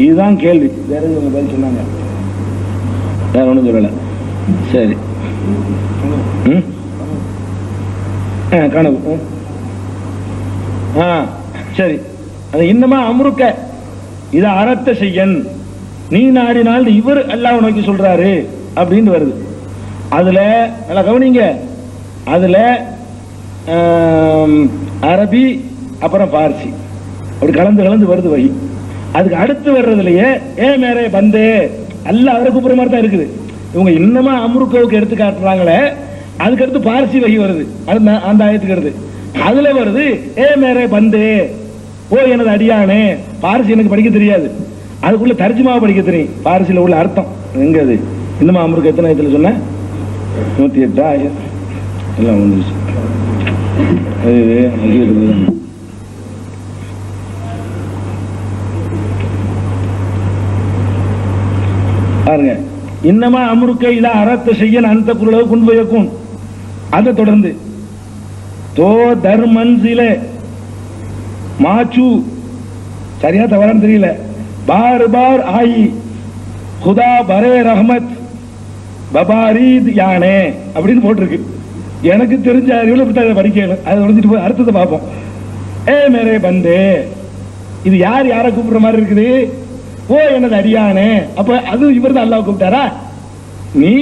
இதுதான் கேள்வி. வேற எதுவும் பதில் சொன்னாங்க? வேற ஒண்ணும் சொல்லல. சரி, கனவு. சரி, அது இன்னமா அமுருக்க இத அறத்த செய்யன் நீ நாடினால் இவர் அல்லாஹ் நோக்கி சொல்றாரு அப்படின்னு வருது. அதுல நல்லா கவனிங்க, அதுல அரபி அப்புறம் பார்சி அப்படி கலந்து கலந்து வருது வகி. அதுக்கு அடுத்து வர்றதுலயே மேரே பந்தே அல்லாஹ் அவரை கூப்பிடுற மாதிரி தான் இருக்குது. இவங்க இன்னமா அம்ருக்கவுக்கு எடுத்து காட்டுறாங்களே, அதுக்கு அடுத்து பார்சி வகி வருது. அந்த ஆயத்துக்கு அடுத்து அதுல வருது மேரே பந்தே, ஓ எனது அடியானே. பார்சி எனக்கு படிக்க தெரியாது, அதுக்குள்ள தர்ஜுமாவை படிக்க தெரியும். பார்சியில உள்ள அர்த்தம் எங்க அது? இன்னமா அம்ருக்கு எத்தனை ஆயத்துல சொன்ன? 108 எல்லாம் வந்துருச்சு. பாருங்க, இன்னமா அம்ருக்க இத அறத்த செய்யன் அந்த குரலவு குன்பயக்கும். அதை தொடர்ந்து தோ தர்மன்சில மாச்சு, சரியா தவறான்னு தெரியல, பார் பார் ஆயி குதா பரே ரஹமத் பபாரீத் யானே அப்படின்னு போட்டிருக்கு. எனக்கு தெரிஞ்ச அறிவுல படிக்கணும். அதை உடஞ்சிட்டு போய் அர்த்தத்தை பார்ப்போம். மேரே பந்தே, இது யார் யாரை கூப்பிடுற மாதிரி இருக்குது? ஓ எனது அடியானே. அப்ப அது இவர் தான் அல்லாஹ் கூப்பிட்டாரா? நீ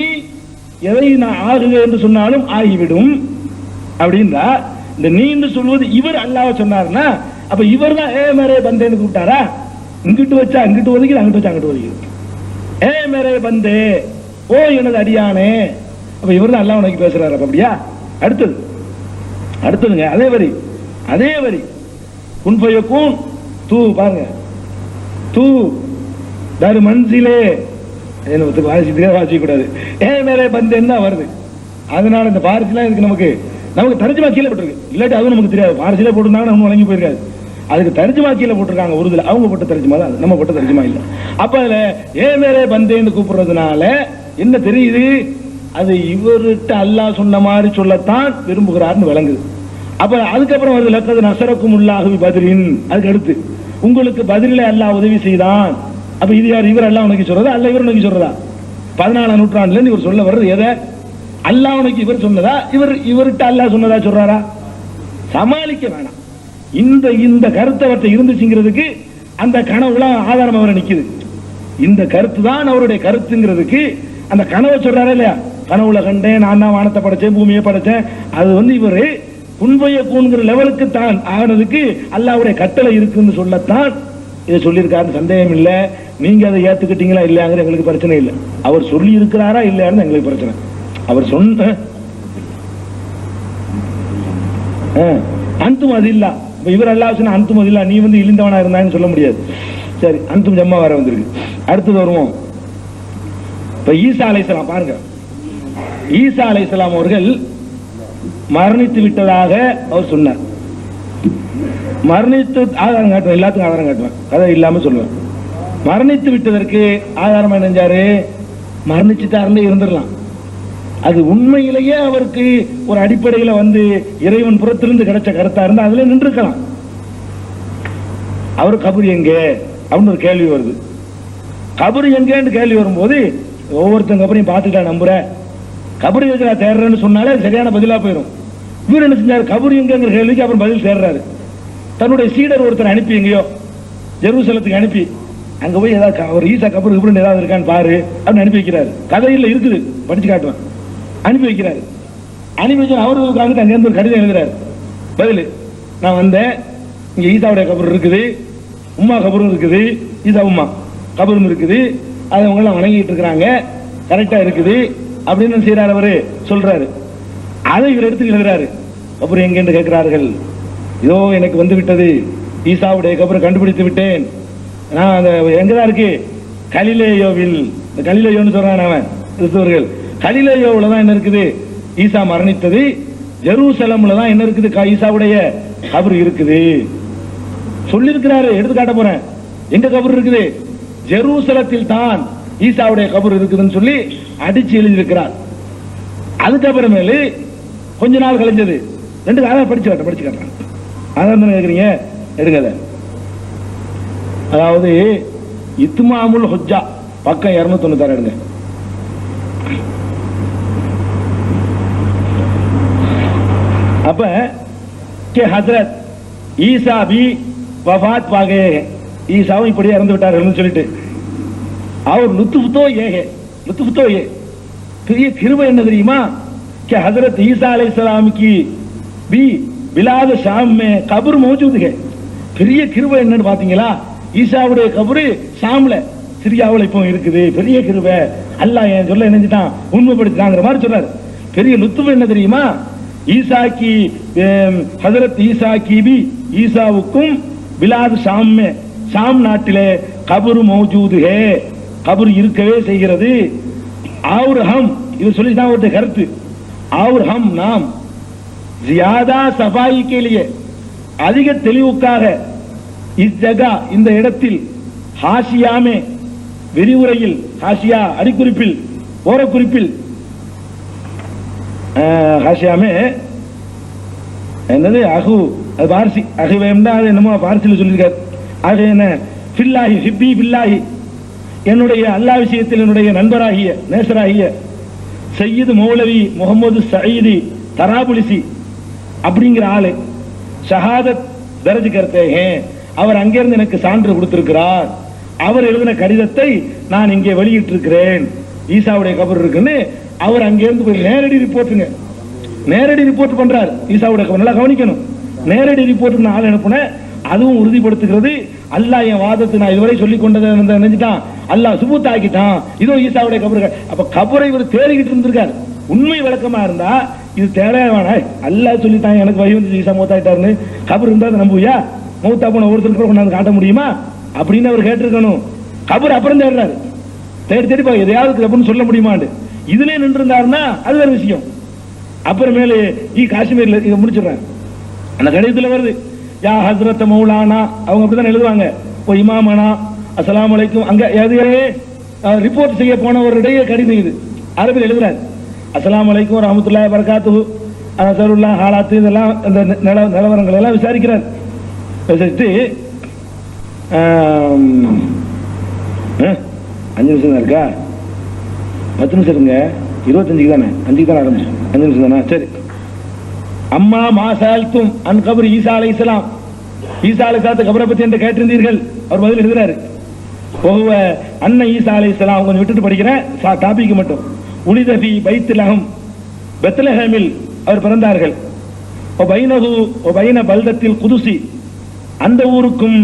எதை நான் ஆகுக என்று சொன்னாலும் ஆகிவிடும் அப்படின்றா. இந்த நீ சொல்வது இவர் அல்லாஹ் சொன்னார்னா அப்ப இவர் தான் மேரே பந்தேன்னு கூப்பிட்டாரா? இங்கிட்டு வச்சா அங்கிட்டு ஒதுக்கி, அங்கிட்டு வச்சா அங்கிட்டு ஒதுக்கி. மேரே பந்தே, ஓ எனது அடியானே. அப்ப இவர் தான் அல்லாஹ் நோக்கி பேசுறாரு. அப்படியா? அடுத்ததுங்க அதே வரி குன்பயக்கும் தூ பாருங்க, தூ தரு மன்சிலே வாசிக்க கூடாது. மேரே பந்தேன்னு தான் வருது. அதனால இந்த பாரசிலாம் இருக்கு. நமக்கு தர்ஜுமா கீழே போட்டிருக்கு. இல்லாட்டி அதுவும் நமக்கு தெரியாது. பாரசியில போட்டிருந்தாங்க நம்ம வழங்கி போயிருக்காது. அதுக்கு தர்ஜுமா கீழே போட்டிருக்காங்க. உருதுல அவங்க போட்ட தர்ஜுமா தான், நம்ம போட்ட தர்ஜுமா இல்ல. அப்ப அதுல மேரே பந்தேன்னு கூப்பிடுறதுனால என்ன தெரியுது? அது இவர்கிட்ட அல்லாஹ் சொன்ன மாதிரி சொல்லத்தான் விரும்புகிறார்னு விளங்குது. அப்ப அதுக்கப்புறம் வருது லக்கது நசரக்கும் உள்ளாஹு பதிரின். அதுக்கு அடுத்து உங்களுக்கு பதிரில அல்லாஹ் உதவி செய்தான். அப்ப இது யார்? இவர் அல்லாஹ் நோக்கி சொல்றதா அல்ல இவர் நோக்கி சொல்றதா? 14ஆம் நூற்றாண்டுல இவர் சொல்ல வர்றது எதை? அல்லாஹ் நோக்கி இவர் சொன்னதா இவர்கிட்ட அல்லாஹ் சொன்னதா சொல்றாரா? சமாளிக்க வேணாம். இந்த கருத்தை அவர்கிட்ட இருந்துச்சுங்கிறதுக்கு அந்த கனவுல ஆதாரம் அவரை நிக்குது. இந்த கருத்து தான் அவருடைய கருத்துங்கிறதுக்கு அந்த கனவை சொல்றாரு இல்லையா, கனவுல கண்டேன், நான் தான் வானத்தை படைச்சேன், பூமியை படைச்சேன், அது இவரு குன்பைய கூண்கிற லெவலுக்கு தான் ஆனதுக்கு அல்லாஹ்வுடைய கட்டளை இருக்குன்னு சொல்லத்தான் இதை சொல்லியிருக்காருன்னு சந்தேகம் இல்லை. நீங்க அதை ஏத்துக்கிட்டீங்களா இல்லையாங்கிற எங்களுக்கு பிரச்சனை இல்லை. அவர் சொல்லி இருக்கிறாரா இல்லையான்னு எங்களுக்கு பிரச்சனை. அவர் சொன்ன அந்தும் அது இல்ல. இவர் அல்லாஹ் சொன்ன அந்தும் அது இல்ல, நீ இழிந்தவனா இருந்தான்னு சொல்ல முடியாது. சரி, அந்தும் ஜம்மா வர வந்திருக்கு. அடுத்தது வருவோம். இப்ப ஈசா அலைஹிஸ்ஸலாம் பாருங்க, ஈசா அலைஹிஸ்ஸலாம் அவர்கள் மரணித்து விட்டதாக அவர் சொன்னார். மரணித்து ஆதாரம் காட்டுவேன், எல்லாத்துக்கும் ஆதாரம் காட்டுவேன், கதை இல்லாம சொல்லுவேன். மரணித்து விட்டதற்கு ஆதாரம் என்னஞ்சாரு, மரணிச்சுட்டாருன்னு இருந்துடலாம். அது உண்மையிலேயே அவருக்கு ஒரு அடிப்படையில் இறைவன் புறத்திலிருந்து கிடைச்ச கருத்தா இருந்தா அதுல நின்றுக்கலாம். அவரு கபர் எங்க அப்படின்னு ஒரு கேள்வி வருது. கபர் எங்கன்னு கேள்வி வரும்போது ஒவ்வொருத்தங்க கபரையும் பார்த்துட்டா நம்புற, கபர் எங்க நான் தேடுறேன்னு சொன்னாலே சரியான பதிலா போயிடும். இவர் என்ன செஞ்சாரு, கபர் எங்கிற கேள்விக்கு அப்புறம் பதில் தேடுறாரு. தன்னுடைய சீடர் ஒருத்தர் அனுப்பி எங்கேயோ ஜெருசலத்துக்கு அனுப்பி அங்க போய் ஏதாவது அவர் ஈசா கபர் இப்படின்னு ஏதாவது இருக்கான்னு பாரு அப்படின்னு அனுப்பி வைக்கிறாரு. கதையில் இருக்குது, படிச்சு காட்டுவேன். அனுப்பி வைக்கிறாரு. அனுப்பி வச்சு அவர்களுக்காக அங்கிருந்து ஒரு கடிதம் எழுதுறாரு. பதில், நான் வந்தேன், இங்க ஈசாவுடைய கபர் இருக்குது, உம்மா கபரும் இருக்குது, ஈசா உம்மா கபரும் இருக்குது, அதை அவங்க எல்லாம் வணங்கிட்டு இருக்கிறாங்க, கரெக்டா இருக்குது அப்படின்னு செய்யறாரு. அவரு சொல்றாரு. அதை இவர் எடுத்து எழுதுறாரு. கபர் எங்கன்னு கேட்கிறார்கள். இதோ எனக்கு வந்து விட்டது, ஈசாவுடைய கபரை கண்டுபிடித்து விட்டேன். நான் அந்த எங்கதான் இருக்கு, கலிலேயோவில். கலிலேயோன்னு சொல்றான் அவன் கிறிஸ்தவர்கள். கலிலேயோவில் தான் என்ன இருக்குது, ஈசா மரணித்தது. ஜெருசலம்ல தான் என்ன இருக்குது, ஈசாவுடைய கபர் இருக்குது சொல்லியிருக்கிறாரு. எடுத்து காட்ட போறேன். எங்க கபர் இருக்குது, ஜெருசலத்தில் தான் ஈசாவுடைய கபர் இருக்குதுன்னு சொல்லி அடிச்சு எழுதியிருக்கிறார். அதுக்கப்புறமேலு கொஞ்ச நாள் கழிஞ்சது. ரெண்டு காலம் படிச்சு காட்டுறேன். அதான் கேட்குறீங்க, எடுங்க. அதாவது இத்மாமுல் ஹுஜ்ஜா பக்கம் 296 எடுங்க. அப்ப கே ஹஜ்ரத் ஈசா பி வஃபாத் பாகே, ஈசாவும் இப்படி இறந்து விட்டார்கள் சொல்லிட்டு அவர் லுத்துஃப்தோ ஏ பெரிய கிருபை என்ன தெரியுமா, कि हजरत ईसा अलैहिस्सलाम की भी बिलाद शाम में कब्र मौजूद है. பெரிய கிருபை என்னன்னு பாத்தீங்களா, ஈசாவுடைய கபரு ஷாம்ல சிரியாவுல இப்போ இருக்குது. பெரிய கிருபை, அல்லாஹ் என் சொல்ல நினைஞ்சிட்டான், உண்மைப்படுத்தினாங்கிற மாதிரி சொல்றாரு. பெரிய லுத்துஃப் என்ன தெரியுமா, ஈசா கி ஹஜரத் ஈசா கி பி, ஈசாவுக்கும் பிலாது ஷாம் மே, ஷாம் நாட்டிலே கபரு மௌஜூது ஹே, கபர் இருக்கவே செய்கிறது. और हम இது சொல்லிதான் ஒரு கருத்து. और हम நாம் ஜியாதா சஃபாயி के लिए அதிக தெளிவுக்காக இஸ் ஜகா இந்த இடத்தில் ஹாஷியாமே விரிவுரையில், ஹாஷியா அடிக்குறிப்பில் ஓரக்குறிப்பில், ஹாஷியாமே என்னது அஹு, அது பார்சி அஹுவேம்னா அது என்னமோ பார்சியில் சொல்லியிருக்காரு. ஆக என்ன ஃபில்லாஹி ஹிப்பி ஃபில்லாஹி, என்னுடைய அல்லாஹ் விஷயத்தில் என்னுடைய நண்பராகிய நேசராகிய சையீது மௌலவி முகமது சயீதி தராபுலிசி அப்படிங்கிற ஆளு ஷஹாதத் தர்ஜ் கர்த்தே ஹே, அவர் அங்கிருந்து எனக்கு சான்று கொடுத்திருக்கிறார். அவர் எழுதின கடிதத்தை நான் இங்கே வெளியிட்டு இருக்கிறேன். ஈசாவுடைய கபர் இருக்குன்னு அவர் அங்கிருந்து போய் நேரடி ரிப்போர்ட்டுங்க, நேரடி ரிப்போர்ட் பண்றார். ஈசாவுடைய கபர் நல்லா கவனிக்கணும். நேரடி ரிப்போர்ட் ஆள் அனுப்புன, அதுவும் உறுதிப்படுத்துகிறது. அல்லாஹ் என் வாதத்தை நான் இதுவரை சொல்லிக் கொண்டதை நினைச்சிட்டான், அல்லாஹ் சுபூத் ஆக்கிட்டான். இதோ ஈசாவுடைய கபர்கள். அப்ப கபரை இவர் தேடிக்கிட்டு இருந்திருக்காரு. உண்மை விளக்கமா இருந்தா இது தேவையான, அல்லாஹ் சொல்லிட்டான் எனக்கு வழி வந்து ஈசா மௌத்தாயிட்டாருன்னு, கபர் இருந்தா நம்புவியா? மௌத்தா போன ஒருத்தருக்கு கொண்டாந்து காட்ட முடியுமா அப்படின்னு அவர் கேட்டிருக்கணும். கபர் அப்புறம் தேடுறாரு, தேடி எதையாவது அப்படின்னு சொல்ல முடியுமான்னு. இதுல நின்று இருந்தாருன்னா அது வேற விஷயம். அப்புறமேலே காஷ்மீர்ல இதை முடிச்சிடுறேன். அந்த கடிதத்தில் வருது, யா ஹஸ்ரத் மௌலானா, அவங்க அப்படிதான் எழுதுவாங்க. ஓ இமாமனா அஸ்ஸலாமு அலைக்கும். அங்க ரிப்போர்ட் செய்ய போனவருடைய கடிதம் இது, அரபில் எழுதுறாரு. அஸ்ஸலாமு அலைக்கும் ரஹ்மத்துல்லாஹி வ பரகாத்துஹு, அஸருல்லாஹ் ஹாலாத்து, இதெல்லாம் இந்த நிலவரங்கள் எல்லாம் விசாரிக்கிறார். விசாரிச்சுட்டு 5 நிமிஷம் தான் இருக்கா, 10 நிமிஷம் இருங்க, 25 தானே, 5 தானே ஆரம்பிச்சு, 5 நிமிஷம் தானே, சரி. அம்மா மாசால்தும் அன் கபர் ஈசா அலைஹிஸ்ஸலாம், ஈசா அலைஹிஸ்ஸலாத்து கபரை பத்தி என்று கேட்டிருந்தீர்கள் அவர் பதில் எழுதுறாரு. அன்னை ஈசா அலைஹிஸ்ஸலாம் கொஞ்சம் விட்டுட்டு படிக்கிறேன் டாபிக் மட்டும். உலிதபி பைத்துலகம் பெத்லஹேமில் அவர் பிறந்தார்கள். பல்தத்தில் குதுசி அந்த ஊருக்கும்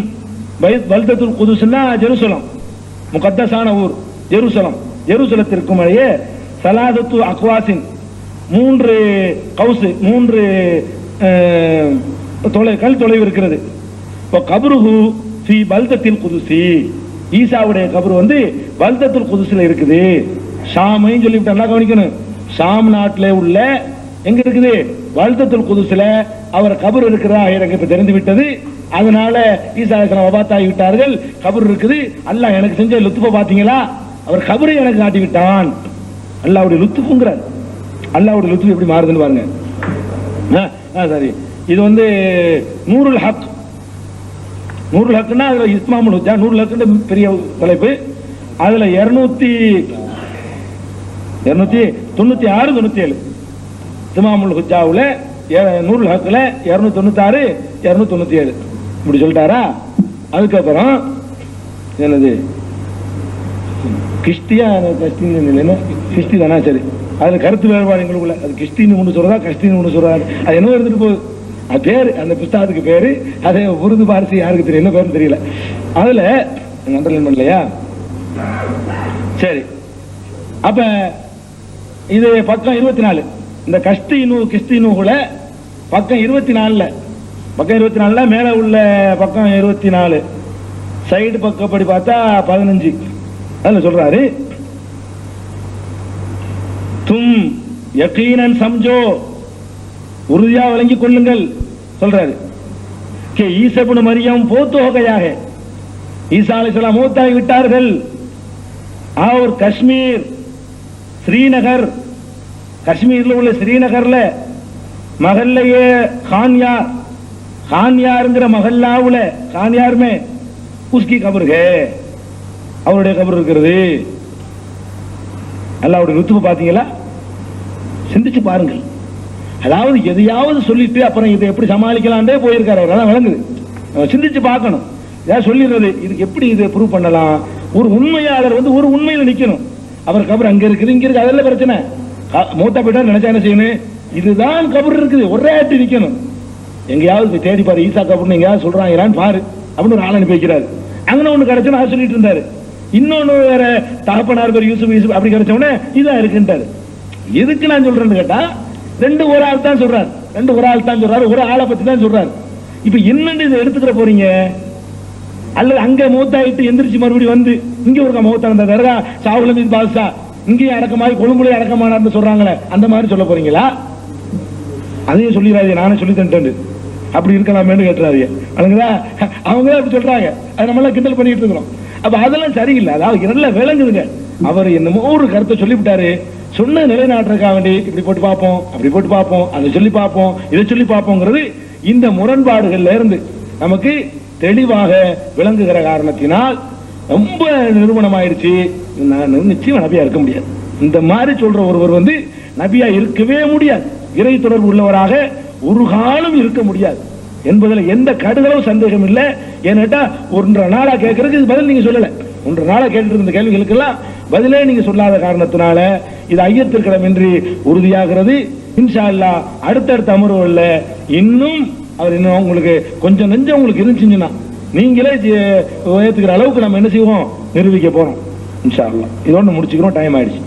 பல்தத்துல் குதுஸ்னா ஜெருசலம் முகத்தஸான ஊர் ஜெருசலத்திற்கும் இடையே சலாதத்து அக்வாசின் 3 கவுசு 3 கல் தொலைவு இருக்கிறது. இப்போ கபருஹு ஃபி பல்தத்தில் குதுசி ஈசாவுடைய கபர் வந்து பல்தத்துல் குதுஸ்ல இருக்குது. ஷாமையும் சொல்லிவிட்டு நல்லா கவனிக்கணும். ஷாம் நாட்டில் உள்ள எங்க இருக்குது பல்தத்துல் குதுஸ்ல அவர் கபர் இருக்கிறதா எனக்கு இப்ப தெரிந்து விட்டது. அதனால ஈசா அலைஹிஸ்ஸலாம் வபாத்தாகி விட்டார்கள். கபர் இருக்குது. அல்லாஹ் எனக்கு செஞ்ச லுத்துஃபை பாத்தீங்களா, அவர் கபரை எனக்கு காட்டி விட்டான். அல்லாஹ்வுடைய லுத்துஃபுங்கிறார். அல்லாஹ்வுடைய லுத்துஃப் எப்படி மாறுதுன்னு பாருங்க. சரி, இது வந்து நூருல் ஹக். நூருல் ஹக்னா அதுல இஸ்மாமுல் ஹுஜ்ஜா நூருல் ஹக்ன்ற பெரிய தலைப்பு. அதுல 296 97 இஸ்மாமுல் ஹுஜ்ஜாவுல நூருல் ஹக்ல 296 297 இப்படி சொல்லிட்டாரா. அதுக்கப்புறம் என்னது கிறிஸ்டியா கிறிஸ்டி தானா? சரி, அதுல கருத்து வேறுபாடு எங்களுக்குள்ள. அது கிறிஸ்டின்னு ஒண்ணு சொல்றதா கஸ்டின்னு ஒண்ணு சொல்றாரு. அது என்ன இருந்துட்டு போகுது. அது பேரு அந்த புஸ்தகத்துக்கு பேரு. அதே உருது பாரசி யாருக்கு தெரியும், என்ன பேருன்னு தெரியல. அதுல அண்டர்லைன் பண்ணலையா? சரி, அப்ப இது பக்கம் 24 இந்த கிறிஸ்டினுல பக்கம் 24 மேல உள்ள பக்கம் 24 சைடு பக்கப்படி பார்த்தா 15 அதுல சொல்றாரு தும் யகீனன் சம்ஜோ உறுதியா விளங்கி கொள்ளுங்கள் சொல்றாரு. கே ஈசா இப்னு மரியம் போத்து ஹோகையாக ஈசா அலைஹிஸ்ஸலாம் மௌத்தாகி விட்டார்கள். और காஷ்மீர் ஸ்ரீநகர் காஷ்மீர்ல உள்ள ஸ்ரீநகர்ல மஹல்லையே खानयार महल्लाவுல खानयार में उसकी कब्र है அவருடைய கபர் இருக்கிறது. அல்லாஹ்வுடைய லுத்ஃப் பாத்தீங்களா? சிந்திச்சு பாருங்கள். அதாவது எதையாவது சொல்லிட்டு அப்புறம் இதை எப்படி சமாளிக்கலாம்னே போயிருக்காரு. அதான் விளங்குது. சிந்திச்சு பார்க்கணும். ஏதாவது சொல்லிடுறது இதுக்கு எப்படி இதை ப்ரூவ் பண்ணலாம். ஒரு உண்மையாளர் வந்து ஒரு உண்மையில நிக்கணும். அவர் கபர் அங்க இருக்குது இங்க இருக்கு அதெல்லாம் பிரச்சனை. மூத்தா போயிட்டா நினைச்சா என்ன செய்யணும், இதுதான் கபர் இருக்குது ஒரே ஆட்டி நிக்கணும். எங்கேயாவது தேடி பாரு ஈசா கபர்னு எங்கேயாவது சொல்றாங்களான்னு பாரு அப்படின்னு ஒரு ஆள் அனுப்பி வைக்கிறாரு. அங்கே ஒண்ணு கிடைச்சுன்னு அதை சொல்லிட்டு இருந்தாரு. இன்னொன்னு வேற தகப்பனார் பேர் யூசுப் அப்படி கிடைச்சவனே இதான் இருக்குன்றாரு. எதுக்கு நான் சொல்றேன்னு கேட்டா ஒரு ஆள் தான் சொல்றாரு. ஒரு ஆளை பத்தி தான் சொல்றாரு. இப்ப என்னன்னு இதை எடுத்துக்கிற போறீங்க? அல்லது அங்க மூத்தாயிட்டு எந்திரிச்சு மறுபடியும் வந்து இங்க ஒரு மூத்தா இருந்த தர்கா சாவுல மீது பாதுஷா இங்கேயும் அடக்கமாயி கொழும்புல அடக்கமானார்னு சொல்றாங்களே அந்த மாதிரி சொல்ல போறீங்களா? அதையும் சொல்லிடாதீங்க, நானே சொல்லி தந்துட்டு அப்படி இருக்கலாமேன்னு கேட்டுறாரு. அவங்க அப்படி சொல்றாங்க, அதை நம்மளாம் கிண்டல் பண்ணிட்டு இருக்கிறோம். அப்ப அதெல்லாம் சரியில்லை. அதாவது நல்லா விளங்குதுங்க. அவர் என்னமோ ஒரு கருத்தை சொல்லிவிட்டாரு, சொன்ன நிலைநாட்டுறதுக்காக வேண்டி இப்படி போட்டு பார்ப்போம் அப்படி போட்டு பார்ப்போம் அதை சொல்லி பார்ப்போம் இதை சொல்லி பார்ப்போங்கிறது இந்த முரண்பாடுகள்ல இருந்து நமக்கு தெளிவாக விளங்குகிற காரணத்தினால் ரொம்ப நிறுவனமாயிருச்சு. நிச்சயம் நபியா இருக்க முடியாது. இந்த மாதிரி சொல்ற ஒருவர் வந்து நபியா இருக்கவே முடியாது. இறை தொடர்பு உள்ளவராக ஒரு காலம் இருக்க முடியாது என்பதில் எந்த கடுகளவும் சந்தேகம் இல்லை. ஏன்னா 1.5 நாளா கேட்கறதுக்கு பதில் நீங்க சொல்லல. 1.5 நாளா கேட்டு இருந்த கேள்விகளுக்கெல்லாம் பதிலே நீங்க சொல்லாத காரணத்தினால இது ஐயத்திற்கிடமின்றி உறுதியாகிறது. இன்ஷா அல்லாஹ் அடுத்தடுத்த அமர்வுகள்ல இன்னும் அவர் இன்னும் உங்களுக்கு கொஞ்சம் நெஞ்சம் உங்களுக்கு இருந்துச்சுன்னா நீங்களே ஏத்துக்கிற அளவுக்கு நம்ம என்ன செய்வோம், நிரூபிக்க போறோம் இன்ஷா அல்லாஹ். இதோட முடிச்சுக்கிறோம், டைம் ஆயிடுச்சு.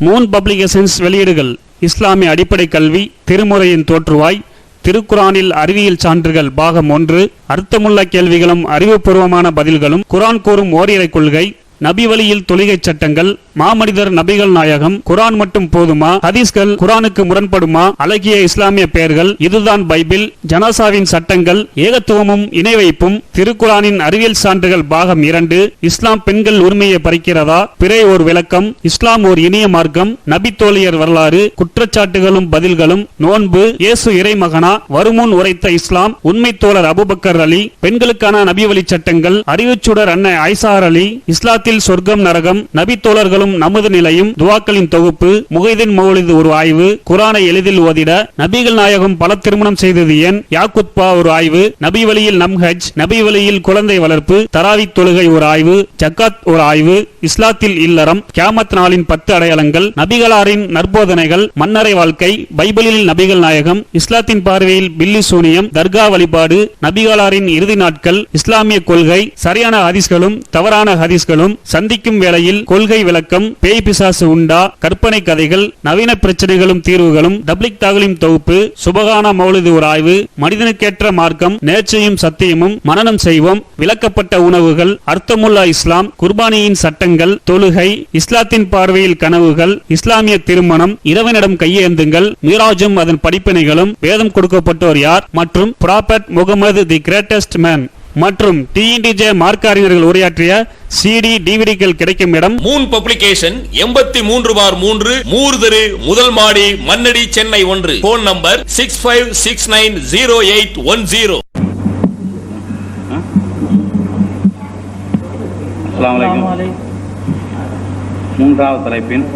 மூன் பப்ளிகேஷன்ஸ் வெளியீடுகள் இஸ்லாமிய அடிப்படை கல்வி, திருமுறையின் தோற்றுவாய், திருக்குரானில் அறிவியல் சான்றுகள் பாகம் 1, அர்த்தமுள்ள கேள்விகளும் அறிவுபூர்வமான பதில்களும், குரான் கூறும் ஓரிரை கொள்கை, நபி வழியில் தொழுகை சட்டங்கள், மாமனிதர் நபிகள் நாயகம், குரான் மட்டும் போதுமா, ஹதீஸ்கள் குரானுக்கு முரண்படுமா, அழகிய இஸ்லாமிய பெயர்கள், இதுதான் பைபிள், ஜனாசாவின் சட்டங்கள், ஏகத்துவமும் இணை வைப்பும், திருக்குரானின் அறிவியல் சான்றுகள் பாகம் 2, இஸ்லாம் பெண்கள் உரிமையை பறிக்கிறதா, பிறை ஓர் விளக்கம், இஸ்லாம் ஓர் இனிய மார்க்கம், நபி தோழியர் வரலாறு, குற்றச்சாட்டுகளும் பதில்களும், நோன்பு, இயேசு இறைமகனா, வருமுன் உரைத்த இஸ்லாம், உண்மை தோழர் அபுபக்கர் அலி, பெண்களுக்கான நபி வழி சட்டங்கள், அறிவுச்சுடர் அன்னை ஐசார் அலி, இஸ்லாத்தில் சொர்க்கம் நரகம், நபி தோழர்களும் நமது நிலையும், துவாக்களின் தொகுப்பு, முகைதீன் மௌலிது ஒரு ஆய்வு, குரானை எளிதில் ஓதிட, நபிகள் நாயகம் பல திருமணம் செய்தது ஏன், யாக்குத்பா ஒரு ஆய்வு, நபி வழியில் நம்ஹஜ், நபி வழியில் குழந்தை வளர்ப்பு, தராவி தொழுகை ஒரு ஆய்வு, ஜக்காத் ஒரு ஆய்வு, இஸ்லாத்தில் இல்லறம், கியாமத் நாளின் 10 அடையாளங்கள், நபிகளாரின் நற்போதனைகள், மன்னரை வாழ்க்கை, பைபிளில் நபிகள் நாயகம், இஸ்லாத்தின் பார்வையில் பில்லி சூனியம், தர்கா வழிபாடு, நபிகளாரின் இறுதி நாட்கள், இஸ்லாமிய கொள்கை, சரியான ஹதீஸ்களும் தவறான ஹதீஸ்களும், சந்திக்கும் வேளையில் கொள்கை விளக்கம், பேய் பிசாசு உண்டா, கற்பனை கதைகள், நவீன பிரச்சனைகளும் தீர்வுகளும், தப்லிக் தாகலிம் தொகுப்பு, சுபகான மௌலிது ஒரு ஆய்வு, மனிதனுக்கேற்ற மார்க்கம், நேர்ச்சையும் சத்தியமும், மனனம் செய்வோம், விளக்கப்பட்ட உணவுகள், அர்த்தமுல்லா இஸ்லாம், குர்பானியின் சட்டங்கள், தொழுகை, இஸ்லாத்தின் பார்வையில் கனவுகள், இஸ்லாமிய திருமணம், இறைவனிடம் கையேந்துங்கள், மீராஜும் அதன் படிப்பினைகளும், வேதம் கொடுக்கப்பட்டோர் யார், மற்றும் prophet Mohammed the greatest man மற்றும் TNTJ மார்க்க அறிஞர்கள் உரையாற்றிய CD டிவிடிகள் கிடைக்கும் இடம் மூன் பப்ளிகேஷன் 83/3 மூர்தரு முதல் மாடி மண்ணடி சென்னை 1. Phone number 65690810. அஸ்ஸலாமு அலைக்கும். மூன்றாவது தலைப்பின்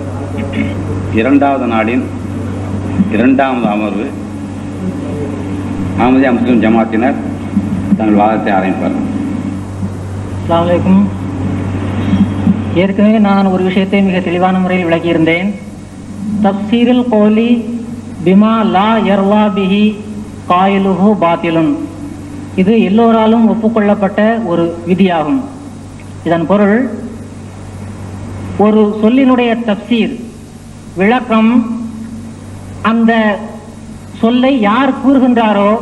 2வது நாளின் 2வது அமர்வு அஹ்மதியா முஸ்லிம் ஜமாத்தினர் தங்கள் வாதத்தை ஆரம்பிப்பார். அஸ்ஸலாமு அலைக்கும். ஏற்கனவே நான் ஒரு விஷயத்தை மிக தெளிவான முறையில் விளக்கியிருந்தேன். தப்சீரில் கோலி பிமா லா யர்லா பிஹி காயிலுஹு பாத்திலுன். இது எல்லோராலும் ஒப்புக்கொள்ளப்பட்ட ஒரு விதியாகும். இதன் பொருள், ஒரு சொல்லினுடைய தப்சீர் விளக்கம், அந்த சொல்லை யார் கூறுகின்றாரோ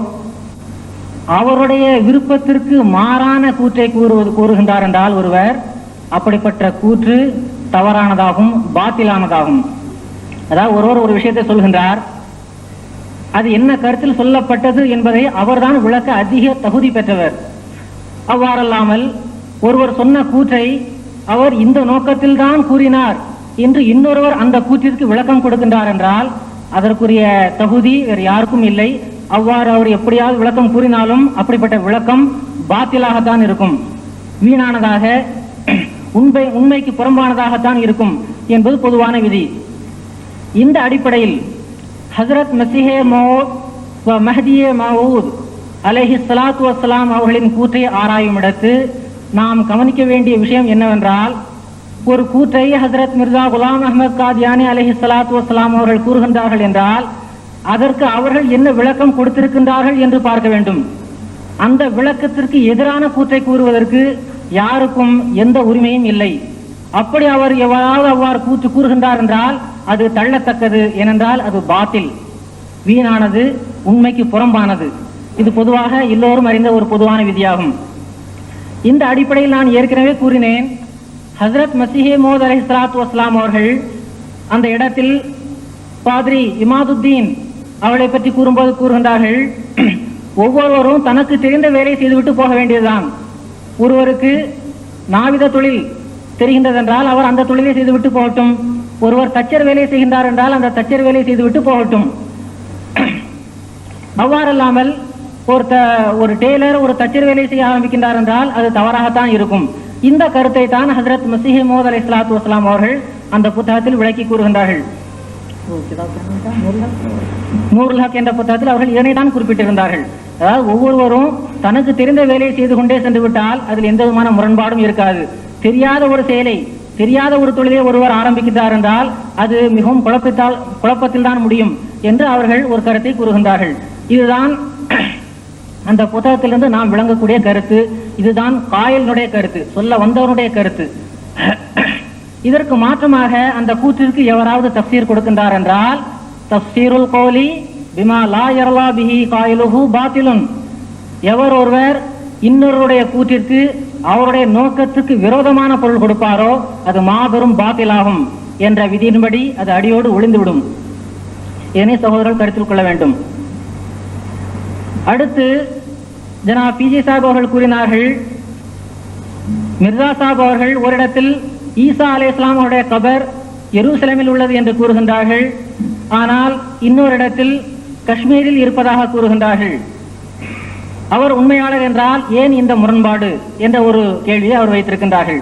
அவருடைய விருப்பத்திற்கு மாறான கூற்றை கூறுகின்றார் என்றால் ஒருவர், அப்படிப்பட்ட கூற்று தவறானதாகும், பாத்திலானதாகும். அதாவது ஒருவர் ஒரு விஷயத்தை சொல்கின்றார், அது என்ன கருத்தில் சொல்லப்பட்டது என்பதை அவர்தான் விளக்க அதிக தகுதி பெற்றவர். அவ்வாறல்லாமல் ஒருவர் சொன்ன கூற்றை அவர் இந்த நோக்கத்தில் தான் கூறினார் என்று இன்னொருவர் அந்த கூற்றிற்கு விளக்கம் கொடுக்கின்றார் என்றால் அதற்குரிய தகுதி வேறு யாருக்கும் இல்லை. அவ்வாறு அவர் எப்படியாவது விளக்கம் கூறினாலும் அப்படிப்பட்ட விளக்கம் பாத்திலாகத்தான் இருக்கும், வீணானதாக, உண்மைக்கு புறம்பானதாகத்தான் இருக்கும் என்பது பொதுவான விதி. இந்த அடிப்படையில் ஹஜ்ரத் மஸீஹே மௌஊத் வ மஹ்தியே மௌஊத் அலைஹி ஸலாத்து வஸ்ஸலாம் அவர்களின் கூற்றை ஆராயும் இடத்து நாம் கவனிக்க வேண்டிய விஷயம் என்னவென்றால், ஒரு கூற்றை ஹஜ்ரத் மிர்சா குலாம் அஹ்மத் காதியானி அலைஹி ஸலாத்து வஸ்ஸலாம் அவர்கள் கூறுகின்றார்கள் என்றால் அதற்கு அவர்கள் என்ன விளக்கம் கொடுத்திருக்கின்றார்கள் என்று பார்க்க வேண்டும். அந்த விளக்கத்திற்கு எதிரான கூற்றை கூறுவதற்கு யாருக்கும் எந்த உரிமையும் இல்லை. அப்படி அவர் எவ்வாறு அவ்வாறு கூற்று கூறுகின்றார் என்றால் அது தள்ளத்தக்கது. ஏனென்றால் அது பாத்தில், வீணானது, உண்மைக்கு புறம்பானது. இது பொதுவாக எல்லோரும் அறிந்த ஒரு பொதுவான விதியாகும். இந்த அடிப்படையில் நான் ஏற்கனவே கூறினேன், ஹஜ்ரத் மஸீஹே மௌஊத் அலைஹிஸ்ஸலாத்து வஸ்ஸலாம் அவர்கள் அந்த இடத்தில் பாத்ரி இமாதுத்தீன் அவளை பற்றி கூறும்போது கூறுகின்றார்கள், ஒவ்வொருவரும் தனக்கு தெரிந்த வேலையை செய்துவிட்டு போக வேண்டியதுதான். ஒருவருக்கு நாவித தொழில் தெரிகின்றதென்றால் அவர் அந்த தொழிலை செய்துவிட்டு போகட்டும். ஒருவர் தச்சர் வேலை செய்கின்றார் என்றால் அந்த தச்சர் வேலை செய்துவிட்டு போகட்டும். அவ்வாறல்லாமல் ஒரு டெய்லர் ஒரு தச்சர் வேலை செய்ய ஆரம்பிக்கின்றார் என்றால் அது தவறாகத்தான் இருக்கும். இந்த கருத்தை தான் ஹஜ்ரத் மஸீஹ் மௌஊத் அலைஹிஸ்ஸலாத்து வஸ்ஸலாம் அவர்கள் அந்த புத்தகத்தில் விளக்கி கூறுகின்றார்கள். நூருல் ஹக் என்ற புத்தகத்தில் அவர்கள் இதனை தான் குறிப்பிட்டிருந்தார்கள். அதாவது ஒவ்வொருவரும் தனக்கு தெரிந்த வேலையை செய்து கொண்டே சென்று விட்டால் அதில் எந்த விதமான முரண்பாடும் இருக்காது. தெரியாத ஒரு செயலை, தெரியாத ஒரு தொழிலை ஒருவர் ஆரம்பிக்கிறார் என்றால் அது மிகவும் குழப்பத்தில் தான் முடியும் என்று அவர்கள் ஒரு கருத்தை கூறுகின்றார்கள். இதுதான் அந்த புத்தகத்திலிருந்து நாம் விளங்கக்கூடிய கருத்து. இதுதான் காயலினுடைய கருத்து, சொல்ல வந்தவனுடைய கருத்து. இதற்கு மாற்றமாக அந்த கூற்றிற்கு எவராவது தஃப்சீர் கொடுக்கின்றார் என்றால் தஃப்சீருல் கௌலி பிமா லா யர்லா பிஹி காயிலுஹு பாத்திலுன். எவர் ஒருவர் இன்னொருடைய கூற்றிற்கு அவருடைய நோக்கத்துக்கு விரோதமான பொருள் கொடுப்பாரோ அது மாபெரும் பாத்திலாகும் என்ற விதியின்படி அது அடியோடு ஒளிந்துவிடும். இதனை சகோதரர்கள் கருத்தில் கொள்ள வேண்டும். அடுத்து ஜனாப் பிஜி சாஹிப் அவர்கள் கூறினார்கள், மிர்சா சாஹிப் அவர்கள் ஒரு இடத்தில் ஈசா அலைஹிஸ்ஸலாம் அவருடைய கபர் எருசலேமில் உள்ளது என்று கூறுகின்றார்கள், ஆனால் இன்னொரு இடத்தில் காஷ்மீரில் இருப்பதாக கூறுகின்றார்கள். அவர் உண்மையாளர் என்றால் ஏன் இந்த முரண்பாடு என்ற ஒரு கேள்வியை அவர் வைத்திருக்கின்றார்கள்.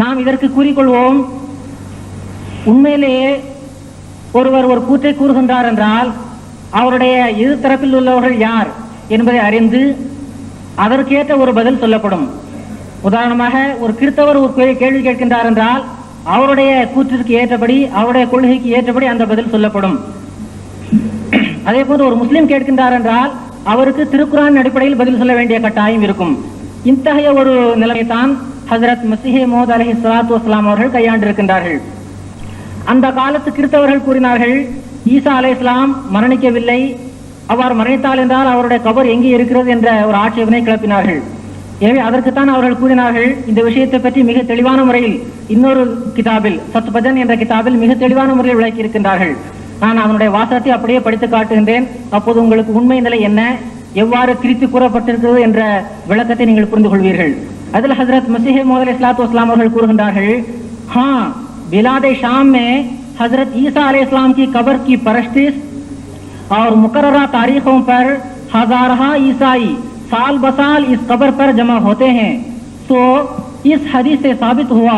நாம் இதற்கு கூறிக்கொள்வோம், உண்மையிலேயே ஒருவர் ஒரு கூற்றை கூறுகின்றார் என்றால் அவருடைய இரு தரப்பில் உள்ளவர்கள் யார் என்பதை அறிந்து அதற்கேற்ற ஒரு பதில் சொல்லப்படும். உதாரணமாக ஒரு கிறிஸ்தவர் ஒரு கேள்வி கேட்கின்றார் என்றால் அவருடைய கூற்றிற்கு ஏற்றபடி, அவருடைய கொள்கைக்கு ஏற்றபடி அந்த பதில் சொல்லப்படும். அதே போன்று ஒரு முஸ்லிம் கேட்கின்றார் என்றால் அவருக்கு திருக்குரான் அடிப்படையில் பதில் சொல்ல வேண்டிய கட்டாயம் இருக்கும். இத்தகைய ஒரு நிலைமைத்தான் ஹஜ்ரத் மஸீஹ் மவ்ஊத் அலைஹிஸ்ஸலாத்து வஸ்ஸலாம் அவர்கள் கையாண்டிருக்கின்றார்கள். அந்த காலத்து கிறிஸ்தவர்கள் கூறினார்கள், ஈசா அலைஹிஸ்ஸலாம் மரணிக்கவில்லை, அவர் மரணித்தால் என்றால் அவருடைய கபர் எங்கே இருக்கிறது என்ற ஒரு ஆட்சேபனை கிளப்பினார்கள். எனவே அதற்குத்தான் அவர்கள் கூறினார்கள், இந்த விஷயத்தை பற்றி மிக தெளிவான முறையில் இன்னொரு கிதாபில், சத்பஜன் என்ற கிதாபில் மிக தெளிவான முறையில் விளக்கி இருக்கின்றார்கள். நான் அதனுடைய வாசகத்தை அப்படியே படித்து காட்டுகின்றேன். அப்போது உங்களுக்கு உண்மை நிலை என்ன, எவ்வாறு திரித்து கூறப்பட்டிருக்கிறது என்ற விளக்கத்தை நீங்கள் புரிந்து கொள்வீர்கள். அதில் ஹஜ்ரத் மஸீஹ் மவ்ஊத் அலைஹிஸ்ஸலாத்து வஸ்ஸலாம் அவர்கள் கூறுகின்றார்கள், बिलाद शाम में हजरत ईसा अलैहिस्सलाम की कब्र की परस्तिश और मुकर्ररा तारीखों पर हजारहा ईसाई साल बसाल इस कब्र पर जमा होते हैं। तो इस हदीस से साबित हुआ,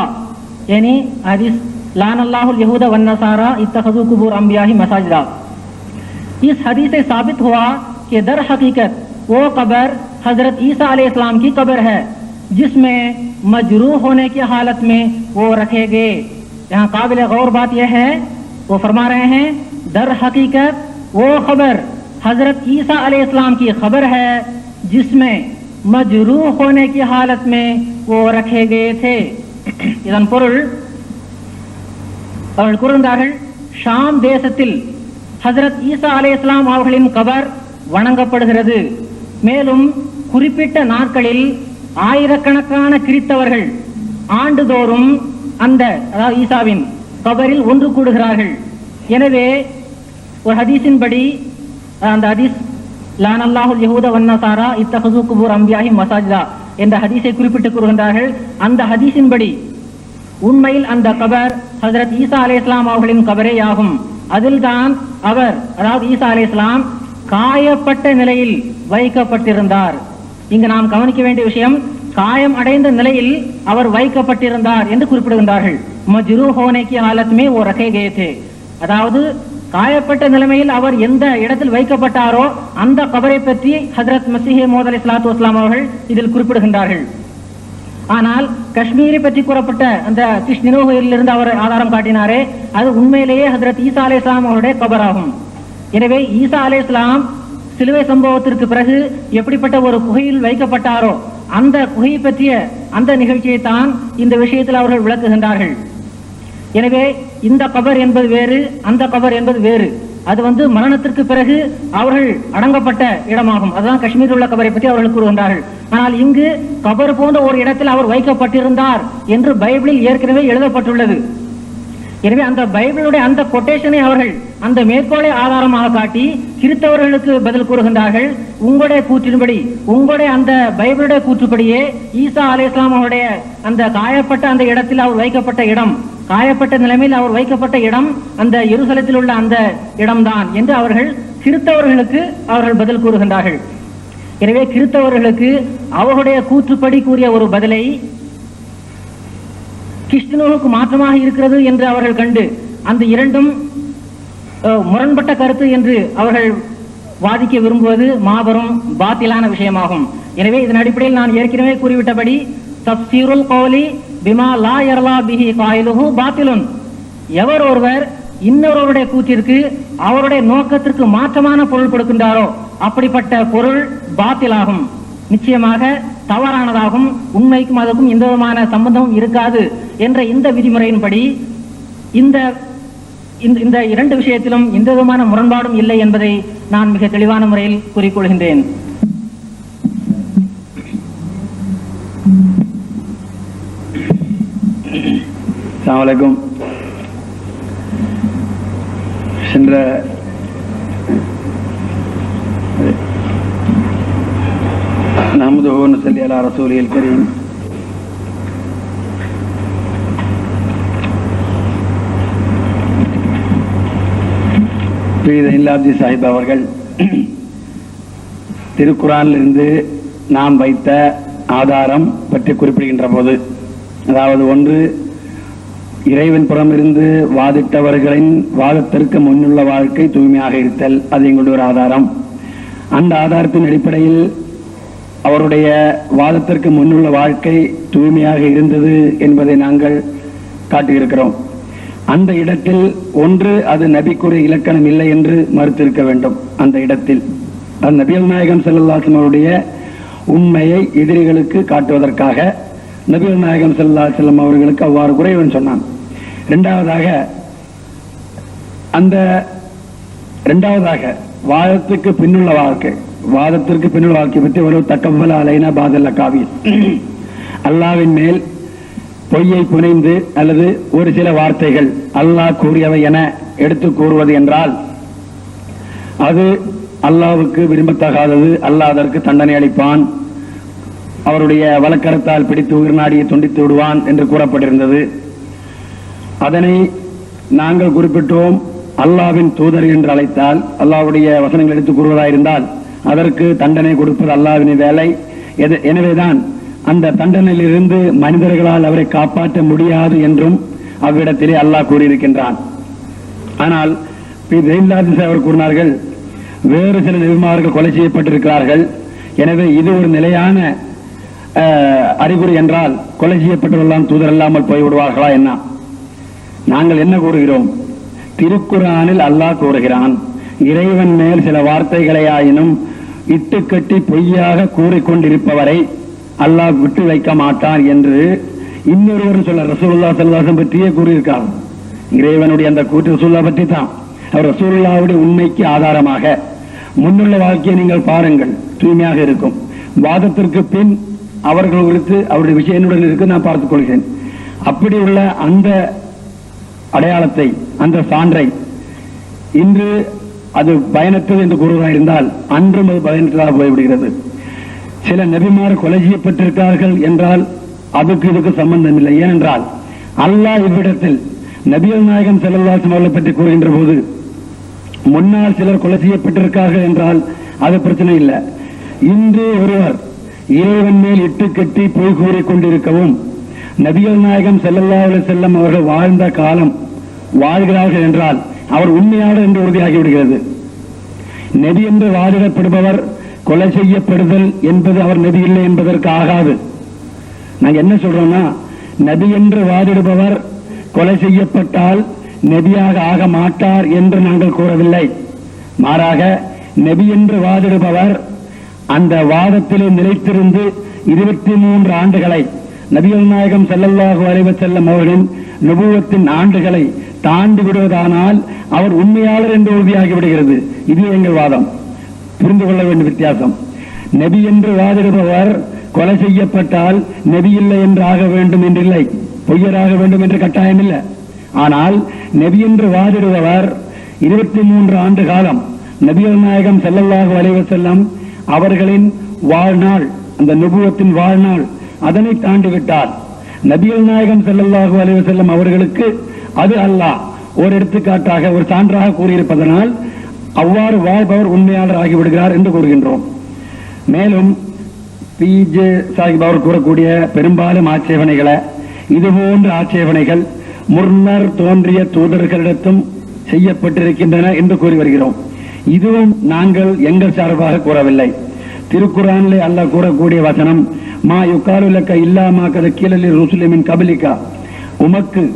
यानी हदीस लानल्लाहुल यहूद वन नसारा इत्तखज़ू कुबूर अंबियाही मसाजिदा, इस हदीस से साबित हुआ कि दर हकीकत वो कब्र हजरत ईसा अलैहिस्सलाम की कब्र है जिसमें मजरूह होने की हालत में वो रखे गए। यहाँ काबिल गौर बात यह है, वो फरमा रहे हैं दर हकीकत वो खबर हजरत ईसा अलैहिस्सलाम की खबर है जिसमें मजरूह होने की हालत में वो रखे गए थे। இதன் பொருள், அவர்கள் கூறுகின்றார்கள், ஷாம் தேசத்தில் ஹஜரத் ஈசா அலைஹிஸ்ஸலாம் அவர்களின் கபர் வணங்கப்படுகிறது. மேலும் குறிப்பிட்ட நாட்களில் ஆயிரக்கணக்கான கிறிஸ்தவர்கள் ஆண்டுதோறும் அந்த அதாவது ஈசாவின் கபரில் ஒன்று கூடுகிறார்கள். எனவே ஒரு ஹதீஸின்படி, அந்த ஹதீஸ் லானல்லாஹுல் யஹூத வன் நஸாரா இத்தகஸூ குபூர் அம்பியாஹி மசாஜிதா என்ற ஹதீஸை குறிப்பிட்டு கூறுகின்றார்கள். அந்த ஹதீஸின்படி உண்மையில் அந்த கபர் ஹஜரத் ஈசா அலைஹிஸ்ஸலாம் அவர்களின் கபரே ஆகும். அதில் தான் அவர், அதாவது ஈசா அலைஹிஸ்ஸலாம் காயப்பட்ட நிலையில் வைக்கப்பட்டிருந்தார். இங்கு நாம் கவனிக்க வேண்டிய விஷயம், காயம் அடைந்த நிலையில் அவர் வைக்கப்பட்டிருந்தார் என்று குறிப்பிடுகின்றார்கள். மஜ்ரூஹ் ஹோனே கி ஹாலத் மே वो रखे गए थे, அதாவது காயப்பட்ட நிலைமையில் அவர் எந்த இடத்தில் வைக்கப்பட்டாரோ அந்த கபரை பற்றி ஹஜ்ரத் மஸீஹ் மவ்ஊத் அலைஹிஸ்ஸலாத்து வஸ்ஸலாம் அவர்கள் இதில் குறிப்பிடுகின்றார்கள். ஆனால் காஷ்மீரை பற்றி கூறப்பட்ட அந்த கிஷ்னினோவிலிருந்து அவர் ஆதாரம் காட்டினாரே, அது உண்மையிலேயே ஹஜ்ரத் ஈசா அலைஹிஸ்ஸலாம் அவருடைய கபராகும். எனவே ஈசா அலைஹிஸ்ஸலாம் சிலுவை சம்பவத்திற்கு பிறகு எப்படிப்பட்ட ஒரு குகையில் வைக்கப்பட்டாரோ அந்த குகையை பற்றிய அந்த நிகழ்ச்சியை தான் இந்த விஷயத்தில் அவர்கள் விளக்குகின்றார்கள். எனவே இந்த கபர் என்பது வேறு, அந்த கபர் என்பது வேறு. அது மரணத்திற்கு பிறகு அவர்கள் அடங்கப்பட்ட இடமாகும். அதுதான் காஷ்மீரில் உள்ள கபரை பற்றி அவர்கள் கூறுகின்றார்கள். ஆனால் இங்கு கபர் போன்ற ஒரு இடத்தில் அவர் வைக்கப்பட்டிருந்தார் என்று பைபிளில் ஏற்கனவே எழுதப்பட்டுள்ளது. எனவே அந்த பைபிளுடைய அந்த கொட்டேஷனை அவர்கள் அந்த மேற்கோளை ஆதாரமாக காட்டி கிறிஸ்தவர்களுக்கு பதில் கூறுகின்றார்கள். உங்களுடைய கூற்றின்படி, உங்களுடைய அந்த பைபிளுடைய கூற்றுப்படியே ஈசா அலைஹிஸ்ஸலாம் அவருடைய அந்த காயப்பட்ட அந்த இடத்தில் அவர் வைக்கப்பட்ட இடம், காயப்பட்ட நிலைமையில் அவர் வைக்கப்பட்ட இடம் அந்த எருசலேத்தில் உள்ள அந்த இடம்தான் என்று அவர்கள் கிறிஸ்தவர்களுக்கு அவர்கள் பதில் கூறுகின்றார்கள். எனவே கிறிஸ்தவர்களுக்கு அவர்களுடைய கூற்றுப்படி கூறிய ஒரு பதிலை கிறிஸ்துவுக்கு மாற்றமாக இருக்கிறது என்று அவர்கள் கண்டு அந்த இரண்டும் முரண்பட்ட கருத்து என்று அவர்கள் வாதிக்க விரும்புவது மாபெரும் பாத்திலான விஷயமாகும். எனவே இதன் அடிப்படையில் நான் ஏற்கனவே கூறிவிட்டபடி தஃப்சீருல் கௌலி பிமா லா யர்லா பிஹி காயிலுஹு பாத்திலுன், எவர் ஒருவர் இன்னொருவருடைய கூற்றிற்கு அவருடைய நோக்கத்திற்கு மாற்றமான பொருள் கொடுக்கின்றாரோ அப்படிப்பட்ட பொருள் பாத்திலாகும், நிச்சயமாக தவறானதாகும், உண்மைக்கும் அதற்கும் எந்த விதமான சம்பந்தமும் இருக்காது என்ற இந்த விதிமுறையின்படி இந்த இரண்டு விஷயத்திலும் எந்த விதமான முரண்பாடும் இல்லை என்பதை நான் மிக தெளிவான முறையில் கூறிக்கொள்கின்றேன். அஸ்ஸலாமு அலைக்கும். சென்ற நஹ்மதுஹு வ நுஸல்லி அலா ரசூலில் கரீம். இல்லாப்தி சாஹிப் அவர்கள் திருக்குரானிலிருந்து நாம் வைத்த ஆதாரம் பற்றி குறிப்பிடுகின்ற போது, அதாவது ஒன்று, இறைவன் புறமிருந்து வாதிட்டவர்களின் வாதத்திற்கு முன்னுள்ள வாழ்க்கை தூய்மையாக இருத்தல், அது எங்களுடைய ஒரு ஆதாரம். அந்த ஆதாரத்தின் அடிப்படையில் அவருடைய வாதத்திற்கு முன்னுள்ள வாழ்க்கை தூய்மையாக இருந்தது என்பதை நாங்கள் காட்டியிருக்கிறோம். அந்த இடத்தில் ஒன்று, அது நபிக்குரிய இலக்கணம் இல்லை என்று மறுத்திருக்க வேண்டும். அந்த இடத்தில் அது நபிகள் நாயகம் ஸல்லல்லாஹு அலைஹி வஸல்லம் அவருடைய உண்மையை எதிரிகளுக்கு காட்டுவதற்காக நபிகள் நாயகம் ஸல்லல்லாஹு அலைஹி வஸல்லம் அவர்களுக்கு அவ்வாறு குறைவன் சொன்னான். இரண்டாவதாக வாதத்திற்கு பின்னுள்ள வாழ்க்கை பற்றி ஒரு தக்கவல அலைனா பாதல்ல காவியம், அல்லாவின் மேல் பொய்யை புனைந்து அல்லது ஒரு சில வார்த்தைகள் அல்லாஹ் கூறியவை என எடுத்து கூறுவது என்றால் அது அல்லாஹ்வுக்கு விரும்பத்தகாதது. அல்லாஹ் அதற்கு தண்டனை அளிப்பான், அவருடைய வலக்கரத்தால் பிடித்து உயிர் நாடியை துண்டித்து விடுவான் என்று கூறப்பட்டிருந்தது. அதனை நாங்கள் குறிப்பிட்டோம். அல்லாஹ்வின் தூதர் என்று அழைத்தால், அல்லாஹ்வுடைய வசனங்கள் எடுத்து கூறுவதாயிருந்தால் அதற்கு தண்டனை கொடுப்பது அல்லாஹ்வின் வேலை. எனவேதான் அந்த தண்டனையிலிருந்து மனிதர்களால் அவரை காப்பாற்ற முடியாது என்றும் அவ்விடத்திலே அல்லாஹ் கூறியிருக்கின்றான். ஆனால் அவர் கூறினார்கள், வேறு சில நபிமார்கள் கொலை செய்யப்பட்டிருக்கிறார்கள், எனவே இது ஒரு நிலையான அறிகுறி என்றால் கொலை செய்யப்பட்டவர்களெல்லாம் தூதர் இல்லாமல் போய்விடுவார்களா என்ன? நாங்கள் என்ன கூறுகிறோம்? திருக்குரானில் அல்லாஹ் கூறுகிறான், இறைவன் மேல் சில வார்த்தைகளையாயினும் இட்டுக்கட்டி பொய்யாக கூறிக்கொண்டிருப்பவரை அல்லாஹ் விட்டு வைக்க மாட்டான் என்று இன்னொருவர் சொல்ல ரசூலுல்லாஹி ஸல்லல்லாஹு அலைஹி வஸல்லம் பற்றியே கூறியிருக்கார். இறைவனுடைய அந்த கூற்று ரசூலுல்லாஹ் பற்றி தான். அவர் ரசூலுல்லாஹ்வுடைய உண்மைக்கு ஆதாரமாக முன்னுள்ள வாழ்க்கையை நீங்கள் பாருங்கள், தூய்மையாக இருக்கும். வாதத்திற்கு பின் அவர்கள் குறித்து அவருடைய விஷயம் என்னுடன் இருக்கு, நான் பார்த்துக் கொள்கிறேன். அப்படி உள்ள அந்த அடையாளத்தை, அந்த சான்றை இன்று அது பயனற்றது என்று கூறுவதாக இருந்தால் அன்றும் அது பயனற்றதாக போய்விடுகிறது. சில நபிமார் கொலை செய்யப்பட்டிருக்கிறார்கள் என்றால் அதுக்கு இதுக்கு சம்பந்தம் இல்லை. ஏனென்றால் அல்லாஹ் இவ்விடத்தில் நபிகள் நாயகம் ஸல்லல்லாஹு அலைஹி வஸல்லம் பற்றி கூறுகின்ற போது முன்னால் சிலர் கொலை செய்யப்பட்டிருக்கிறார்கள் என்றால் அது பிரச்சனை இல்லை. இன்று ஒருவர் இறைவன் மேல் இட்டு கட்டி பொய் கூறிக்கொண்டிருக்கவும் நபிகள் நாயகம் ஸல்லல்லாஹு அலைஹி வஸல்லம் அவர்கள் வாழ்ந்த காலம் வாழ்கிறார்கள் என்றால் அவர் உண்மையாளர் என்று உறுதியாகிவிடுகிறது. நபி என்று வாதிடப்படுபவர் கொலை செய்யப்படுதல் என்பது அவர் நபி இல்லை என்பதற்கு ஆகாது. நாங்க என்ன சொல்றோம்னா, நபி என்று வாதிடுபவர் கொலை செய்யப்பட்டால் நபியாக ஆக மாட்டார் என்று நாங்கள் கூறவில்லை. மாறாக நபி என்று வாதிடுபவர் அந்த வாதத்திலே நிலைத்திருந்து 23 ஆண்டுகளை, நபிகள் நாயகம் ஸல்லல்லாஹு அலைஹி வஸல்லம் அவர்களின் நுபுவத்தின் ஆண்டுகளை தாண்டி விடுவதானால் அவர் உண்மையாளர் என்று உறுதியாகி விடுகிறது. இது எங்கள் வாதம். புரிந்து கொள்ள வேண்டிய வித்தியாசம். நபி என்று வாதிடுபவர் கொலை செய்யப்பட்டால் நபி இல்லை என்று ஆக வேண்டும் என்றில்லை, பொய்யராக வேண்டும் என்று கட்டாயம் இல்லை. ஆனால் நபி என்று வாதிடுபவர் 23 ஆண்டு காலம் நபிகள் நாயகம் ஸல்லல்லாஹு அலைஹி வஸல்லம் அவர்களின் வாழ்நாள், அந்த நுபுவத்தின் வாழ்நாள், அதனை தாண்டிவிட்டால் நபிகள் நாயகம் ஸல்லல்லாஹு அலைஹி வஸல்லம் அவர்களுக்கு அது அல்லாஹ் ஒரு எடுத்துக்காட்டாக, ஒரு சான்றாக கூறியிருப்பதனால் அவ்வாறு வாழ்பவர் உண்மையாளர் ஆகிவிடுகிறார் என்று கூறுகின்றோம். மேலும் பிஜே சாஹிப் அவர் கூறக்கூடிய பெரும்பாலும் ஆட்சேபனைகளை, இதுபோன்ற ஆட்சேபனைகள் முன்னர் தோன்றிய தூதர்களிடத்தும் செய்யப்பட்டிருக்கின்றன என்று கூறி வருகிறோம். இதுவும் நாங்கள் எங்கள் சார்பாக கூறவில்லை. திருக்குரானிலே அல்லாஹ் கூறக்கூடிய வசனம், மா யுகாலு லக்க இல்லா மா கத கீழலி ருசுலிமின் கபலிகா,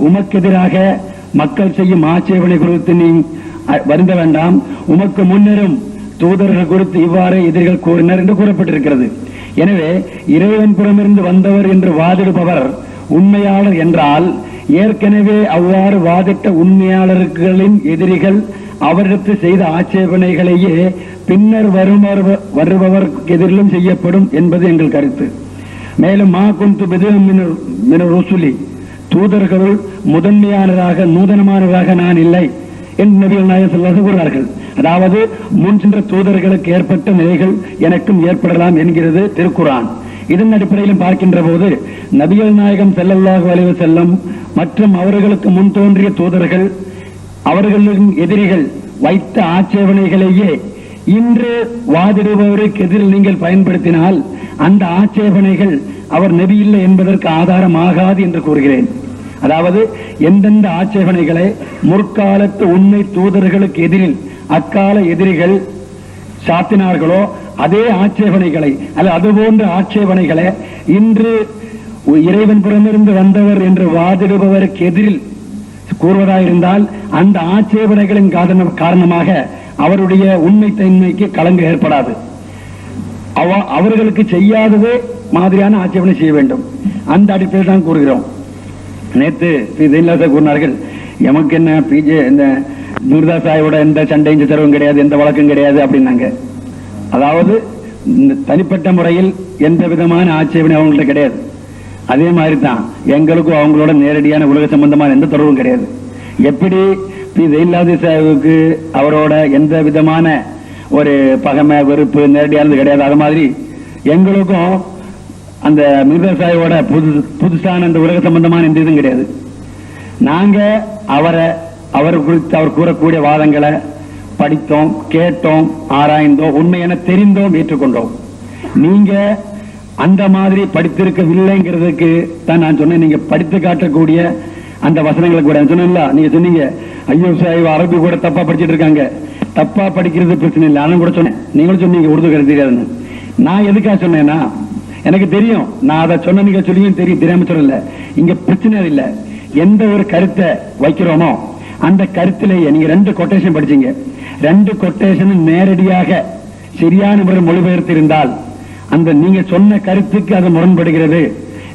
உமக்கு எதிராக மக்கள் செய்யும் ஆட்சேபனை குறித்து நீ வருந்த வேண்டாம், உமக்கு முன்னரும் தூதர்கள் குறித்து இவ்வாறு எதிரிகள் கூறினர் என்று கூறப்பட்டிருக்கிறது. எனவே இறைவன் புறமிருந்து வந்தவர் என்று வாதிடுபவர் உண்மையாளர் என்றால், ஏற்கனவே அவ்வாறு வாதிட்ட உண்மையாளர்களின் எதிரிகள் அவரிடத்து செய்த ஆட்சேபனைகளையே பின்னர் வருபவருக்கு எதிரிலும் செய்யப்படும் என்பது எங்கள் கருத்து. மேலும் மா குந்து பிதுமின் ருசுலி, தூதர்களுள் முதன்மையானதாக நூதனமானதாக நான் இல்லை என்று நபிகள் நாயகம் ஸல்லல்லாஹு அலைஹி கூறினார்கள். அதாவது முன் சென்ற தூதர்களுக்கு ஏற்பட்ட நிலைகள் எனக்கும் ஏற்படலாம் என்கிறது திருக்குர்ஆன். இதன் அடிப்படையிலும் பார்க்கின்ற போது நபிகள் நாயகம் ஸல்லல்லாஹு அலைஹி வஸல்லம் மற்றும் அவர்களுக்கு முன் தோன்றிய தூதர்கள் அவர்களின் எதிரிகள் வைத்த ஆட்சேபனைகளையே இன்று வாதிடுபவருக்கு எதிரில் நீங்கள் பயன்படுத்தினால் அந்த ஆட்சேபனைகள் அவர் நபி இல்லை என்பதற்கு ஆதாரமாகாது என்று கூறுகிறேன். அதாவது எந்தெந்த ஆட்சேபனைகளை முற்காலத்து உண்மை தூதர்களுக்கு எதிரில் அக்கால எதிரிகள் சாத்தினார்களோ அதே ஆட்சேபனைகளை அல்ல அதுபோன்ற ஆட்சேபனைகளை இன்று இறைவன் புறமிருந்து வந்தவர் என்று வாதிடுபவருக்கு எதிரில் கூறுவதாயிருந்தால் அந்த ஆட்சேபனைகளின் காரணமாக அவருடைய உண்மை தன்மைக்கு களங்கு ஏற்படாது. அவர்களுக்கு செய்யாததே மாதிரியான ஆட்சேபனை செய்ய வேண்டும். அந்த அடிப்படையில் தான் கூறுகிறோம். நேற்று கூறினார்கள், எமக்கு என்ன பிஜே இந்த மிர்சா சாஹிபோட எந்த சண்டையும் சச்சரவும் கிடையாது, எந்த வழக்கும் கிடையாது அப்படின்னாங்க. அதாவது தனிப்பட்ட முறையில் எந்த விதமான ஆட்சேபனை அவங்கள்ட்ட கிடையாது. அதே மாதிரி தான் எங்களுக்கும் அவங்களோட நேரடியான உலக சம்பந்தமான எந்த தொடர்பும் கிடையாது. எப்படி பி ஜெயின்லாதி சாஹிபுக்கு அவரோட எந்த விதமான ஒரு பகமை வெறுப்பு நேரடியானது கிடையாது, அது மாதிரி எங்களுக்கும் அந்த மிர்சா சாஹிபோட புதுசான அந்த உலக சம்பந்தமான எந்த இதுவும் கிடையாது. நாங்க அவர் குறித்து அவர் கூறக்கூடிய வாதங்களை படித்தோம், கேட்டோம், ஆராய்ந்தோம், உண்மை என தெரிந்தோம், ஏற்றுக்கொண்டோம். நீங்க அந்த மாதிரி படித்திருக்கவில்லைங்கிறதுக்கு தான் நான் சொன்னேன். நீங்க படித்து காட்டக்கூடிய அந்த வசனங்களை கூட சொன்னீங்களா, நீங்க சொன்னீங்க ஐயோ சாஹிப் அரபி கூட தப்பா படிச்சுட்டு இருக்காங்க. தப்பா படிக்கிறது பிரச்சனை இல்லை, நான் கூட சொன்னேன். நீங்களும் சொன்னீங்க உருது கருத்து தெரியாதுன்னு. நான் எதுக்காக சொன்னேன்னா எனக்கு தெரியும், நான் அதை சொன்ன நீங்க சொல்லியும் தெரியாம சொல்லல. இங்க பிரச்சனை இல்லை. எந்த ஒரு கருத்தை வைக்கிறோமோ அந்த கருத்திலேயே நீங்க 2 கொட்டேஷன் படிச்சீங்க. 2 கொட்டேஷன் நேரடியாக சரியான முறை மொழிபெயர்த்து இருந்தால் அந்த நீங்க சொன்ன கருத்துக்கு அது முரண்படுகிறது.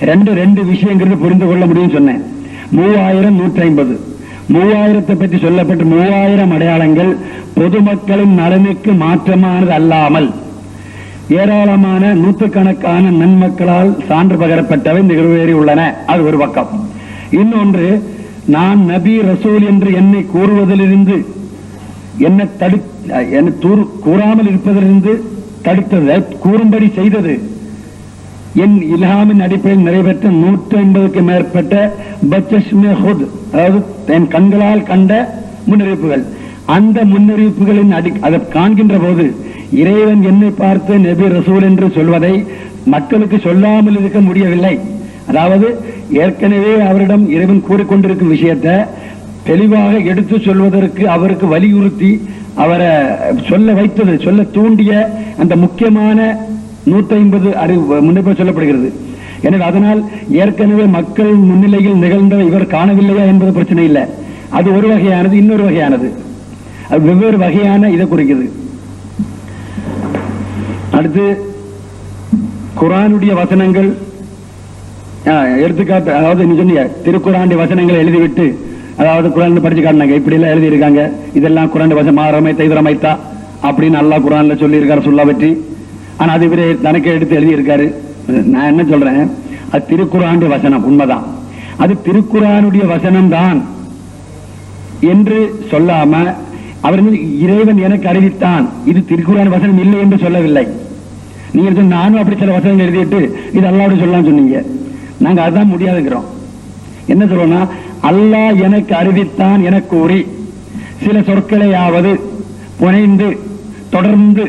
2 விஷயங்கிறது புரிந்து கொள்ள முடியும் சொன்னேன். 3150 3000 பற்றி சொல்லப்பட்ட 3000 அடையாளங்கள் பொதுமக்களின் நலனுக்கு மாற்றமானது அல்லாமல் ஏராளமான நூற்றுக்கணக்கான நன்மக்களால் சான்று பகரப்பட்டவை நிகழ்வேறி உள்ளன. அது ஒரு பக்கம். இன்னொன்று, நான் நபி ரசூல் என்று என்னை கூறுவதிலிருந்து என்னை கூறாமல் இருப்பதிலிருந்து தடுத்தது, கூறும்படி செய்தது என் இல்ஹாமின் அடிப்படையில் நிறைவேற்ற 150க்கு மேற்பட்ட பச்சஸ்மே ஹுத், அதாவது என் கண்களால் கண்ட முன்னறிவிப்புகள். அந்த முன்னறிவிப்புகளின் அதை காண்கின்ற போது இறைவன் என்னை பார்த்து நபி ரசூல் என்று சொல்வதை மக்களுக்கு சொல்லாமல் இருக்க முடியவில்லை. அதாவது ஏற்கனவே அவரிடம் இறைவன் கூறிக்கொண்டிருக்கும் விஷயத்தை தெளிவாக எடுத்து சொல்வதற்கு அவருக்கு வலியுறுத்தி அவரை சொல்ல வைத்தது, சொல்ல தூண்டிய அந்த முக்கியமான 150 முன்னே சொல்லப்படுகிறது. எனவே அதனால் ஏற்கனவே மக்கள் முன்னிலையில் நிகழ்ந்த இவர் காணவில்லையா என்பது பிரச்சனை இல்லை. அது ஒரு வகையானது. இன்னொரு வகையானது, அது வெவ்வேறு வகையான இதை குறிக்கிறது. அடுத்து குர்ஆனுடைய வசனங்கள் எடுத்துக்காட்டு, அதாவது நீ சொன்னீங்க திருக்குர்ஆனுடைய வசனங்களை எழுதிவிட்டு, அதாவது குர்ஆன் படிச்சு காட்டினாங்க, இப்படி எல்லாம் எழுதி இருக்காங்க, இதெல்லாம் குர்ஆன் வசனம் மாரமைத்தா இதரமைத்தா அப்படின்னு அல்லாஹ் குர்ஆன்ல சொல்லி இருக்காரு சொல்ல பற்றி. ஆனா அது இவரே தனக்கே எடுத்து எழுதி இருக்காரு. நான் என்ன சொல்றேன், அது திருக்குர்ஆனுடைய வசனம் உண்மைதான், அது திருக்குர்ஆனுடைய வசனம் தான் என்று சொல்லாம அவர் இறைவன் எனக்கு அறிவித்தான், இது திருக்குர்ஆன் வசனம் இல்லை என்று சொல்லவில்லை. நீங்க நானும் அப்படி சில வசனங்கள் எழுதிட்டு இது அல்லாஹ்வுடைய சொல்லலாம் சொன்னீங்க. நாங்க அதுதான் முடியாதுங்கிறோம். என்ன சொல்றோம்னா, அல்லாஹ் எனக்கு அறிவித்தான் என கூறி சில சொற்களையாவது புனைந்து தொடர்ந்து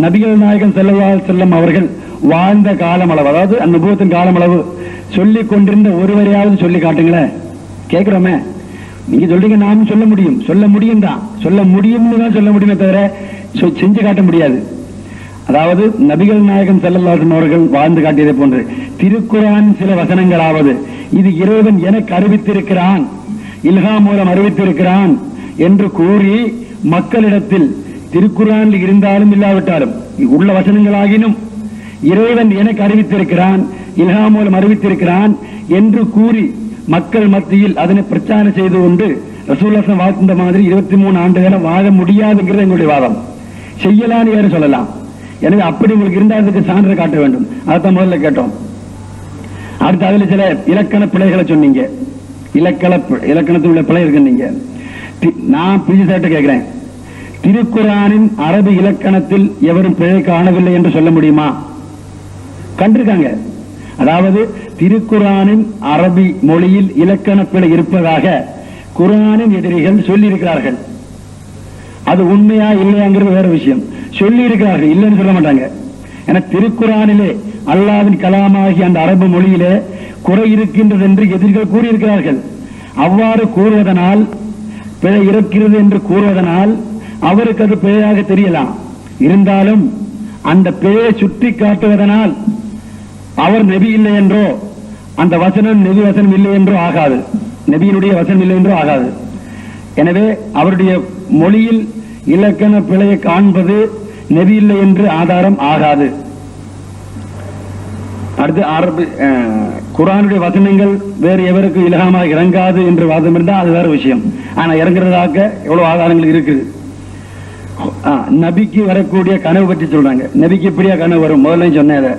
நபிகள் நாயகம் ஸல்லல்லாஹு அலைஹி வஸல்லம் அவர்கள் வாழ்ந்த காலமளவு, அதாவது அந்த நுபுவத்தின் காலமளவு சொல்லிக் கொண்டிருந்த ஒருவரையாவது சொல்லி காட்டுங்களேன். கேட்கிறோமே, நீங்க சொல்றீங்க நாமும் சொல்ல முடியும், சொல்ல முடியும் தான், சொல்ல முடியும்னு தான் சொல்ல முடியுமே தவிர செஞ்சு காட்ட முடியாது. அதாவது நபிகள் நாயகம் ஸல்லல்லாஹு அலைஹி வஸல்லம் அவர்கள் வாழ்ந்து காட்டியதை போன்று திருக்குர்ஆன் சில வசனங்களாவது இது இறைவன் எனக்கு அறிவித்திருக்கிறான், இல்ஹாம் மூலம் அறிவித்திருக்கிறான் என்று கூறி மக்களிடத்தில் திருக்குர்ஆன் இருந்தாலும் இல்லாவிட்டாலும் உள்ள வசனங்களாகினும் இறைவன் எனக்கு அறிவித்திருக்கிறான், இல்ஹாம் மூலம் அறிவித்திருக்கிறான் என்று கூறி மக்கள் மத்தியில் அதனை பிரச்சாரம் செய்து கொண்டு ரசூலுல்லாஹ் வாழ்ந்த மாதிரி 23 ஆண்டுகளை வாழ முடியாதுங்கிறது எங்களுடைய வாதம். செய்யலான்னு யாரும் சொல்லலாம். எனவே அப்படி உங்களுக்கு இருந்தால் அதுக்கு சான்று காட்ட வேண்டும். அதைத்தான் முதல்ல கேட்டோம். அடுத்து அதுல சில இலக்கண பிழைகளை சொன்னீங்க. இலக்கணத்தில் உள்ள பிழை இருக்குன்னீங்க. நான் பிஜி சார்ட்ட கேட்கிறேன், திருக்குரானின் அரபு இலக்கணத்தில் எவரும் பிழை காணவில்லை என்று சொல்ல முடியுமா? கண்டிருக்காங்க. அதாவது திருக்குரானின் அரபி மொழியில் இலக்கண பிழை இருப்பதாக குரானின் எதிரிகள் சொல்லி இருக்கிறார்கள். அது உண்மையா இல்லையாங்கிறது வேற விஷயம். சொல்லி இருக்கிறார்கள், இல்லைன்னு சொல்ல மாட்டாங்க. ஏன்னா திருக்குரானிலே அல்லாஹ்வின் கலாமாகிய அந்த அரபு மொழியிலே குறை இருக்கின்றது என்று எதிரிகள் கூறியிருக்கிறார்கள். அவ்வாறு கூறுவதனால், பிழை இருக்கிறது என்று கூறுவதனால் அவருக்கு அது பிழையாக தெரியலாம். இருந்தாலும் அந்த பிழையை சுட்டி காட்டுவதனால் அவர் நபி இல்லை என்றோ, அந்த வசனம் நபி வசனம் இல்லை என்றோ ஆகாது, நபியினுடைய வசனம் இல்லை என்றோ ஆகாது. எனவே அவருடைய மொழியில் இலக்கண பிழையை காண்பது நபி இல்லை என்று ஆதாரம் ஆகாது. அடுத்து அரபு குர்ஆனுடைய வசனங்கள் வேறு எவருக்கு இலகாமாக இறங்காது என்று வாதம் இருந்தால் அது வேற விஷயம். ஆனா இறங்குறதாக எவ்வளவு ஆதாரங்கள் இருக்குது. நபிக்கு வரக்கூடிய கனவு பற்றி சொல்றாங்க. நபிக்கு எப்படியா கனவு வரும்? முதல்ல சொன்னேன்.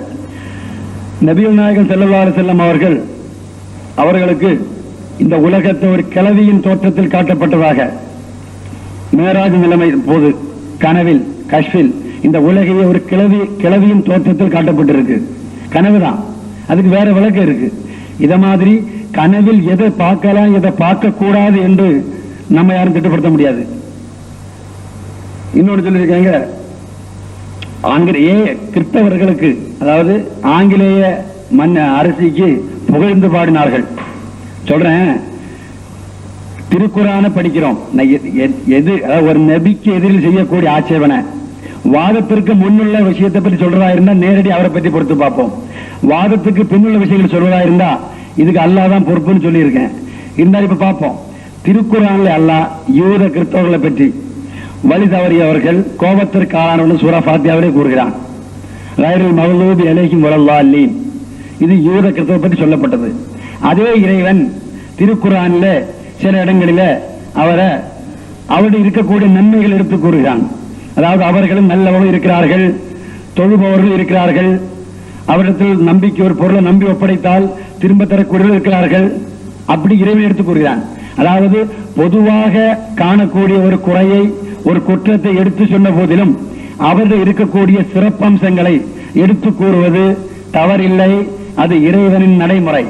நபிகள் நாயகம் ஸல்லல்லாஹு அலைஹி வஸல்லம் அவர்களுக்கு இந்த உலகத்தை ஒரு கிளவியின் தோற்றத்தில் காட்டப்பட்டதாக மேராஜ் நிலைமை போது கனவில் கஷ்பில் இந்த உலகையே ஒரு கிளவியின் தோற்றத்தில் காட்டப்பட்டிருக்கு. கனவுதான், அதுக்கு வேற விளக்கம் இருக்கு. இத மாதிரி கனவில் எதை பார்க்கலாம் எதை பார்க்க கூடாது என்று நம்ம யாரும் திட்டப்படுத்த முடியாது. இன்னொன்று சொல்லியிருக்காங்க, கிறிஸ்தவர்களுக்கு, அதாவது ஆங்கிலேய அரசிக்கு புகழ்ந்து பாடினார்கள். சொல்றேன், திருக்குரான படிக்கிறோம். எது ஒரு நபிக்கு எதிரில் செய்யக்கூடிய ஆட்சேபனை, வாதத்திற்கு முன்னுள்ள விஷயத்தை பற்றி சொல்றதா இருந்தா நேரடி அவரை பற்றி பொறுத்து பார்ப்போம். வாதத்துக்கு பின்னுள்ள விஷயங்கள் சொல்றதா இருந்தா இதுக்கு அல்லாஹ் தான் பொறுப்புன்னு சொல்லி இருக்கேன். இருந்தாலும் இப்ப பார்ப்போம். திருக்குரான்ல அல்லாஹ் யூத கிறிஸ்தவர்களை பற்றி வழி தவறியவர்கள் கோபத்திற்கு ஆளானவர்கள் சூரா ஃபாத்தியாவிலே கூறுகிறான். கைருல் மக்லூபி அலைஹிம் வலல்லாலீன். இது யூத கிறிஸ்தவரை பற்றி சொல்லப்பட்டது. அதே இறைவன் திருக்குரான்ல சில இடங்களில அவருடைய இருக்கக்கூடிய நன்மைகள் எடுத்து கூறுகிறான். அதாவது அவர்களும் நல்லவர்கள் இருக்கிறார்கள், தொழுபவர்கள் இருக்கிறார்கள், அவரிடத்தில் நம்பிக்கை ஒரு பொருளை நம்பி ஒப்படைத்தால் திரும்ப தரக்கூடியவர்கள் இருக்கிறார்கள். அப்படி இறைவன் எடுத்து கூறுகிறான். அதாவது பொதுவாக காணக்கூடிய ஒரு குறையை, ஒரு குற்றத்தை எடுத்து சொன்ன போதிலும் அவர்கள் இருக்கக்கூடிய சிறப்பம்சங்களை எடுத்து கூறுவது தவறில்லை. அது இறைவனின் நடைமுறை.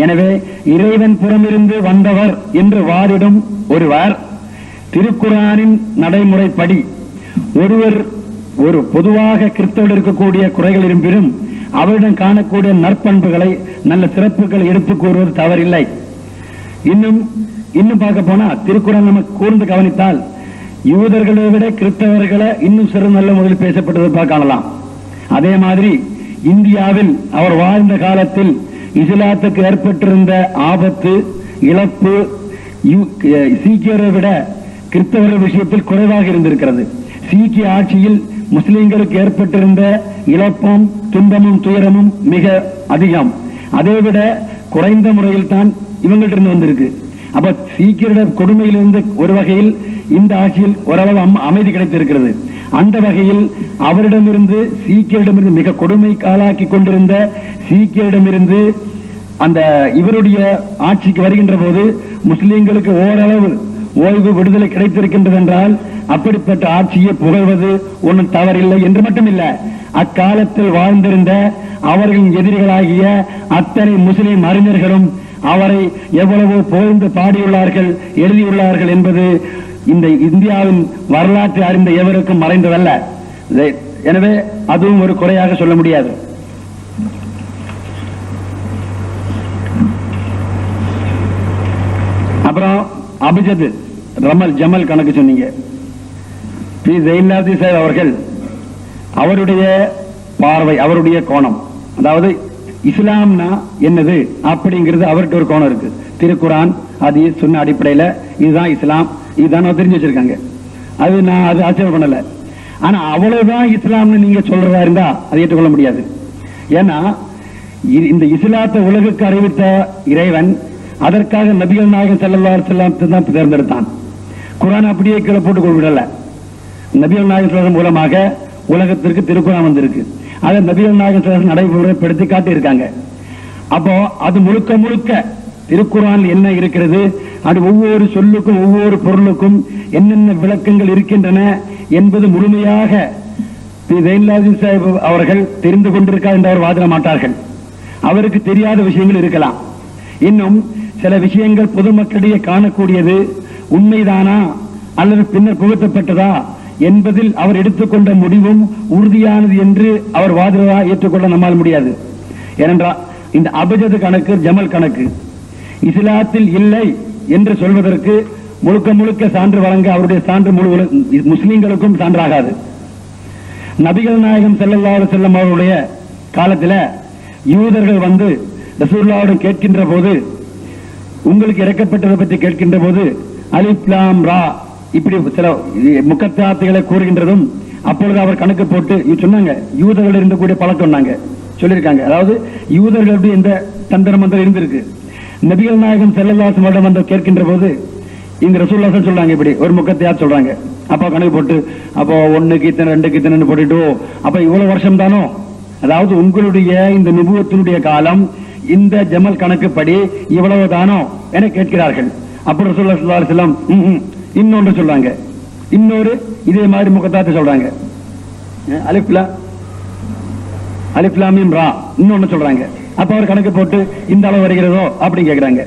எனவே இறைவன் புறமிருந்து வந்தவர் என்று வாதிடும் ஒருவர் திருக்குரானின் நடைமுறைப்படி ஒரு பொதுவாக கிறிஸ்தவர் இருக்கக்கூடிய குறைகள் இருப்பினும் அவரிடம் காணக்கூடிய நற்பண்புகளை, நல்ல சிறப்புகளை எடுத்து கூறுவது தவறில்லை. இன்னும் பார்க்க போனா திருக்குறான் நம்ம கூர்ந்து கவனித்தால் யூதர்களை விட கிறிஸ்தவர்களை இன்னும் சிறு நல்ல முறையில் பேசப்பட்டதை காணலாம். அதே மாதிரி இந்தியாவில் அவர் வாழ்ந்த காலத்தில் இஸ்லாத்துக்கு ஏற்பட்டிருந்த ஆபத்து, இழப்பு சீக்கியரை விட கிறிஸ்தவர்கள் விஷயத்தில் குறைவாக இருந்திருக்கிறது. சீக்கிய ஆட்சியில் முஸ்லிம்களுக்கு ஏற்பட்டிருந்த இழப்பும் துன்பமும் துயரமும் மிக அதிகம். அதைவிட குறைந்த முறையில் தான் இவங்கள்ட்ட இருந்து வந்திருக்கு. அப்ப சீக்கியருடைய கொடுமையிலிருந்து ஒரு வகையில் இந்த ஆட்சியில் ஓரளவு அமைதி கிடைத்திருக்கிறது. அந்த வகையில் அவரிடமிருந்து சீக்கியரிடமிருந்து மிக கொடுமை காலாக்கி கொண்டிருந்த சீக்கியரிடமிருந்து அந்த இவருடைய ஆட்சிக்கு வருகின்ற போது முஸ்லிம்களுக்கு ஓரளவு ஓய்வு விடுதலை கிடைத்திருக்கின்றது என்றால் அப்படிப்பட்ட ஆட்சியை புகழ்வது ஒன்றும் தவறில்லை என்று மட்டுமில்லை, அக்காலத்தில் வாழ்ந்திருந்த அவர்களின் எதிரிகளாகிய அத்தனை முஸ்லிம் அறிஞர்களும் அவரை எவ்வளவு புகழ்ந்து பாடியுள்ளார்கள், எழுதியுள்ளார்கள் என்பது இந்த இந்தியாவின் வரலாற்று அறிந்த எவருக்கும் மறைந்ததல்ல. எனவே அதுவும் ஒரு குறையாக சொல்ல முடியாது. அப்புறம் அபிஜத் ரமல் ஜமல் கணக்கு சொன்னீங்க. பி ஜெயிலாதி சார் அவர்கள் அவருடைய பார்வை, அவருடைய கோணம், அதாவது இஸ்லாம்னா என்னது அப்படிங்கிறது அவர்கிட்ட ஒரு கோணம் இருக்கு. திருக்குரான் அது சொன்ன அடிப்படையில் இதுதான் இஸ்லாம், இதுதான் தெரிஞ்சு வச்சிருக்காங்க. அது நான் அது ஆச்சரியம் பண்ணல. ஆனா அவ்வளவுதான் இஸ்லாம்னு நீங்க சொல்றதா இருந்தா அதை ஏற்றுக்கொள்ள முடியாது. ஏன்னா இந்த இஸ்லாத்தை உலகுக்கு அறிவித்த இறைவன் அதற்காக நபிகள் நாயகம் ஸல்லல்லாஹு அலைஹி வஸல்லம் தான் தேர்ந்தெடுத்தான். குர்ஆன் அப்படியே கீழே போட்டு கொள்விடல. நபிகள் நாயகம் ஸல்லல்லாஹு அலைஹி வஸல்லம் மூலமாக உலகத்திற்கு திருக்குர்ஆன் வந்திருக்கு. அதை நபிகள் நாயகம் ஸல்லல்லாஹு அலைஹி வஸல்லம் நடைமுறைப்படுத்தி காட்டி இருக்காங்க. அப்போ அது முழுக்க முழுக்க திருக்குர்ஆன் என்ன இருக்கிறது, அது ஒவ்வொரு சொல்லுக்கும் ஒவ்வொரு பொருளுக்கும் என்னென்ன விளக்கங்கள் இருக்கின்றன என்பது முழுமையாக சாஹிப் அவர்கள் தெரிந்து கொண்டிருக்கார் என்று அவர் வாதிட மாட்டார்கள். அவருக்கு தெரியாத விஷயங்கள் இருக்கலாம். இன்னும் சில விஷயங்கள் பொதுமக்களிடையே காணக்கூடியது உண்மைதானா அல்லது பின்னர் புகுத்தப்பட்டதா என்பதில் அவர் எடுத்துக்கொண்ட முடிவும் உறுதியானது என்று அவர் வாதிடா ஏற்றுக்கொள்ள நம்மால் முடியாது. ஏனென்றால் இந்த அபஜது கணக்கு, ஜமல் கணக்கு இஸ்லாத்தில் இல்லை என்று சொல்வதற்கு முழுக்க முழுக்க சான்று வழங்க அவருடைய சான்று முழு முஸ்லிம்களுக்கும் சான்றாகாது. நபிகள் நாயகம் ஸல்லல்லாஹு அலைஹி வஸல்லம் அவருடைய காலத்தில் யூதர்கள் வந்து ரசூலுல்லாஹ்விடம் கேட்கின்ற போது, உங்களுக்கு இறக்கப்பட்டதை பற்றி கேட்கின்ற போது அலிஃப் லாம் ரா இப்படி சில முக்கத்தாத்துகளை கூறுகின்றதும் அப்பொழுது அவர் கணக்கு போட்டு சொன்னாங்க. யூதர்கள் இருந்தக்கூடிய பழக்கம் நாங்க சொல்லியிருக்காங்க. அதாவது யூதர்களுடைய இந்த தந்திர மந்திரம் இருந்திருக்கு. நபிகள் நாயகம் ஸல்லல்லாஹு அலைஹி வஸல்லம் வந்து கேட்கின்ற போது இங்க ரசூலுல்லாஹ் சொல்றாங்க, இப்படி ஒரு முக்கத்தையாத் சொல்றாங்க. அப்ப கணக்கு போட்டு அப்போ 1க்கு இத்தனை 2க்கு இத்தனை போட்டுட்டு அப்ப இவ்வளவு வருஷம் தானோ, அதாவது உங்களுடைய இந்த நுபுவத்தினுடைய காலம் இந்த ஜமல் கணக்குப்படி இவ்வளவு தானோ என கேட்கிறார்கள். அப்ப ரசூலுல்லாஹ் ஸல்லல்லாஹு அலைஹி வஸல்லம் இன்னொன்று சொல்றாங்க, இன்னொரு இதே மாதிரி முக்கத்தாத்து சொல்றாங்க, அலிஃப் லாம் மீம் ரா இன்னொன்னு சொல்றாங்க. அப்ப அவர் கணக்கு போட்டு இந்த அளவு வருகிறதோ அப்படின்னு கேட்கிறாங்க.